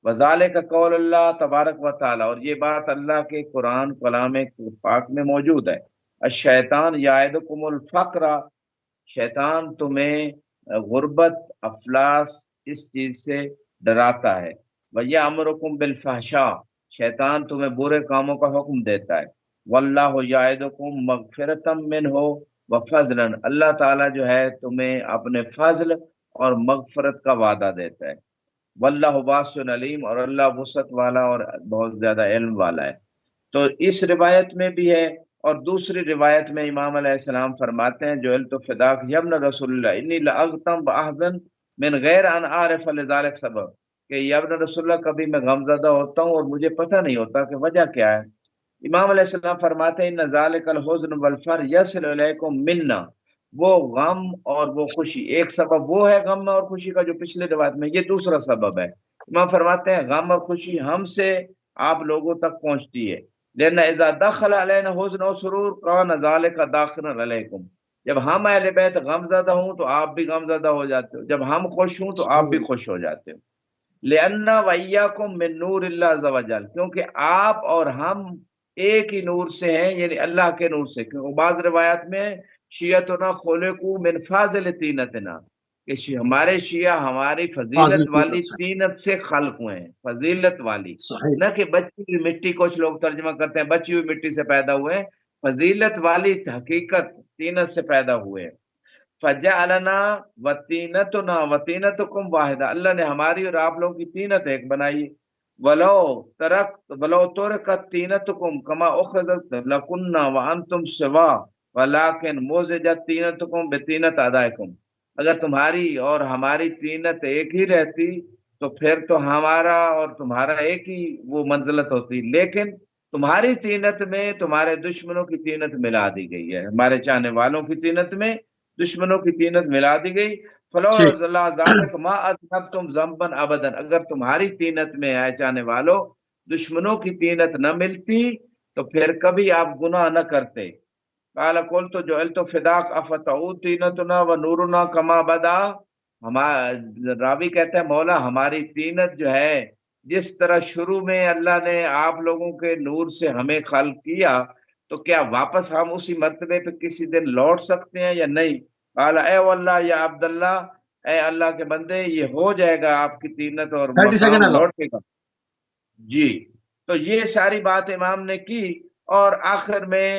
وَذَلِكَ قَوْلُ اللَّهِ تبارک و تعالیٰ، اور یہ بات اللہ کے قرآن کلام پاک میں موجود ہے، الشیطان یعدکم الفقر، شیطان تمہیں غربت، افلاس، اس چیز سے ڈراتا ہے۔ وَيَأْمُرُكُم بِالْفَحْشَاءِ، شیطان تمہیں برے کاموں کا حکم دیتا ہے۔ واللہ یعدکم مغفرۃ منہ وفضلا، اللہ تعالیٰ جو ہے تمہیں اپنے فضل اور مغفرت کا وعدہ دیتا ہے۔ واللہ واسع علیم، اور اللہ وسعت والا اور بہت زیادہ علم والا ہے۔ تو اس روایت میں بھی ہے، اور دوسری روایت میں امام علیہ السلام فرماتے ہیں، جو التفداک یبن رسول اللہ انی لاغتم باحزن من غیر ان عارف لذلک سبب، کہ یبن رسول اللہ کبھی میں غم زدہ ہوتا ہوں اور مجھے پتہ نہیں ہوتا کہ وجہ کیا ہے۔ امام علیہ السلام فرماتے ہیں، ان ذالک الحزن والفر یصل الیکم منا، وہ غم اور وہ خوشی، ایک سبب وہ ہے غم اور خوشی کا جو پچھلے روایت میں، یہ دوسرا سبب ہے۔ امام فرماتے ہیں غم اور خوشی ہم سے آپ لوگوں تک پہنچتی ہے، لأن اذا دخل علینا حزن و سرور کان ذالک داخلا علیکم، جب ہم اہل بیت غم زدہ ہوں تو آپ بھی غم زدہ ہو جاتے ہو، جب ہم خوش ہوں تو آپ بھی خوش ہو جاتے ہو۔ لأن وإياكم من نور اللہ عز وجل، کیونکہ آپ اور ہم ایک ہی نور سے ہیں، یعنی اللہ کے نور سے، کیونکہ بعض روایات میں شیعتنا خلقوا من فاضل طینتنا، کہ ہمارے شیعہ ہماری فاضل فضیلت طینت والی سے، طینت سے خلق ہوئے ہیں، فضیلت والی، صحیح۔ نہ کہ بچی ہوئی مٹی، کچھ لوگ ترجمہ کرتے ہیں بچی ہوئی مٹی سے پیدا ہوئے ہیں، فضیلت والی حقیقت طینت سے پیدا ہوئے ہیں۔ فجعلنا وطینتنا وطینتکم واحدہ، اللہ نے ہماری اور آپ لوگوں کی طینت ایک بنائی۔ ولو ترکت طینتکم کما اخذت لکنہ وانتم سوا ولکن موزجت طینتکم بطینت اعدائکم، اگر تمہاری اور ہماری طینت ایک ہی رہتی تو پھر تو ہمارا اور تمہارا ایک ہی وہ منزلت ہوتی، لیکن تمہاری طینت میں تمہارے دشمنوں کی طینت ملا دی گئی ہے، ہمارے چاہنے والوں کی طینت میں دشمنوں کی طینت ملا دی گئی۔ فلو ٹھیک، اللہ ذالک ما اذنبتم ذنبا ابدا، اگر تمہاری طینت میں آئے چاہنے والوں دشمنوں کی طینت نہ ملتی تو پھر کبھی آپ گناہ نہ کرتے۔ قال قلت جعلت فداک افتعود طینتنا و نورنا کما بدا، راوی کہتا ہے مولا ہماری طینت جو ہے جس طرح شروع میں اللہ نے آپ لوگوں کے نور سے ہمیں خلق کیا، تو کیا واپس ہم اسی مرتبے پہ کسی دن لوٹ سکتے ہیں یا نہیں؟ قال اے واللہ یا عبداللہ، اے اللہ کے بندے یہ ہو جائے گا، آپ کی طینت اور 30 سیکنڈ مقام ہے۔ لوٹے گا۔ جی، تو یہ ساری بات امام نے کی، اور آخر میں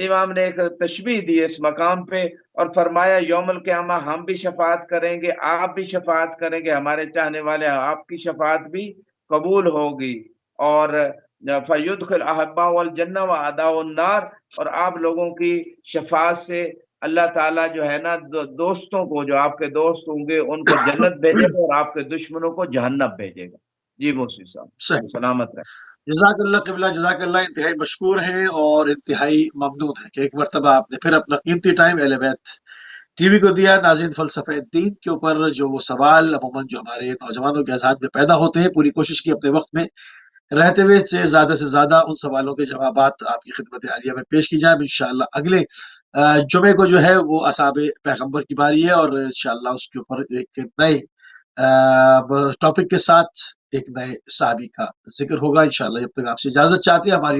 امام نے ایک تشبیہ دی اس مقام پہ اور فرمایا یوم القیامہ ہم بھی شفاعت کریں گے، آپ بھی شفاعت کریں گے، ہمارے چاہنے والے آپ کی شفاعت بھی قبول ہوگی، اور فیدخل احباء الجنہ و اعداء النار، اور آپ لوگوں کی شفاعت سے اللہ تعالیٰ جو ہے نا دوستوں کو، جو آپ کے دوست ہوں گے ان کو جنت بھیجے گا اور آپ کے دشمنوں کو جہنم بھیجے گا. جی مفتی صاحب صحیح. سلامت رہے. جزاک اللہ قبلہ، جزاک اللہ. انتہائی مشکور ہیں اور انتہائی ممنون ہیں کہ ایک مرتبہ آپ نے پھر اپنا قیمتی ٹائم اہل بیت ٹی وی کو دیا. ناظرین، فلسفہ دین کے اوپر جو وہ سوال عموماً جو ہمارے نوجوانوں کے اذہان میں پیدا ہوتے ہیں، پوری کوشش کی اپنے وقت میں رہتے ہوئے سے زیادہ ان سوالوں کے جوابات آپ کی خدمت عالیہ میں پیش کی جائیں. انشاءاللہ اگلے جمعے کو جو ہے وہ اصحاب پیغمبر کی باری ہے اور انشاءاللہ اس کے اوپر ایک نئے ٹاپک کے ساتھ ایک نئے صحابی کا ذکر ہوگا انشاءاللہ. جب تک آپ سے اجازت چاہتے ہیں ہماری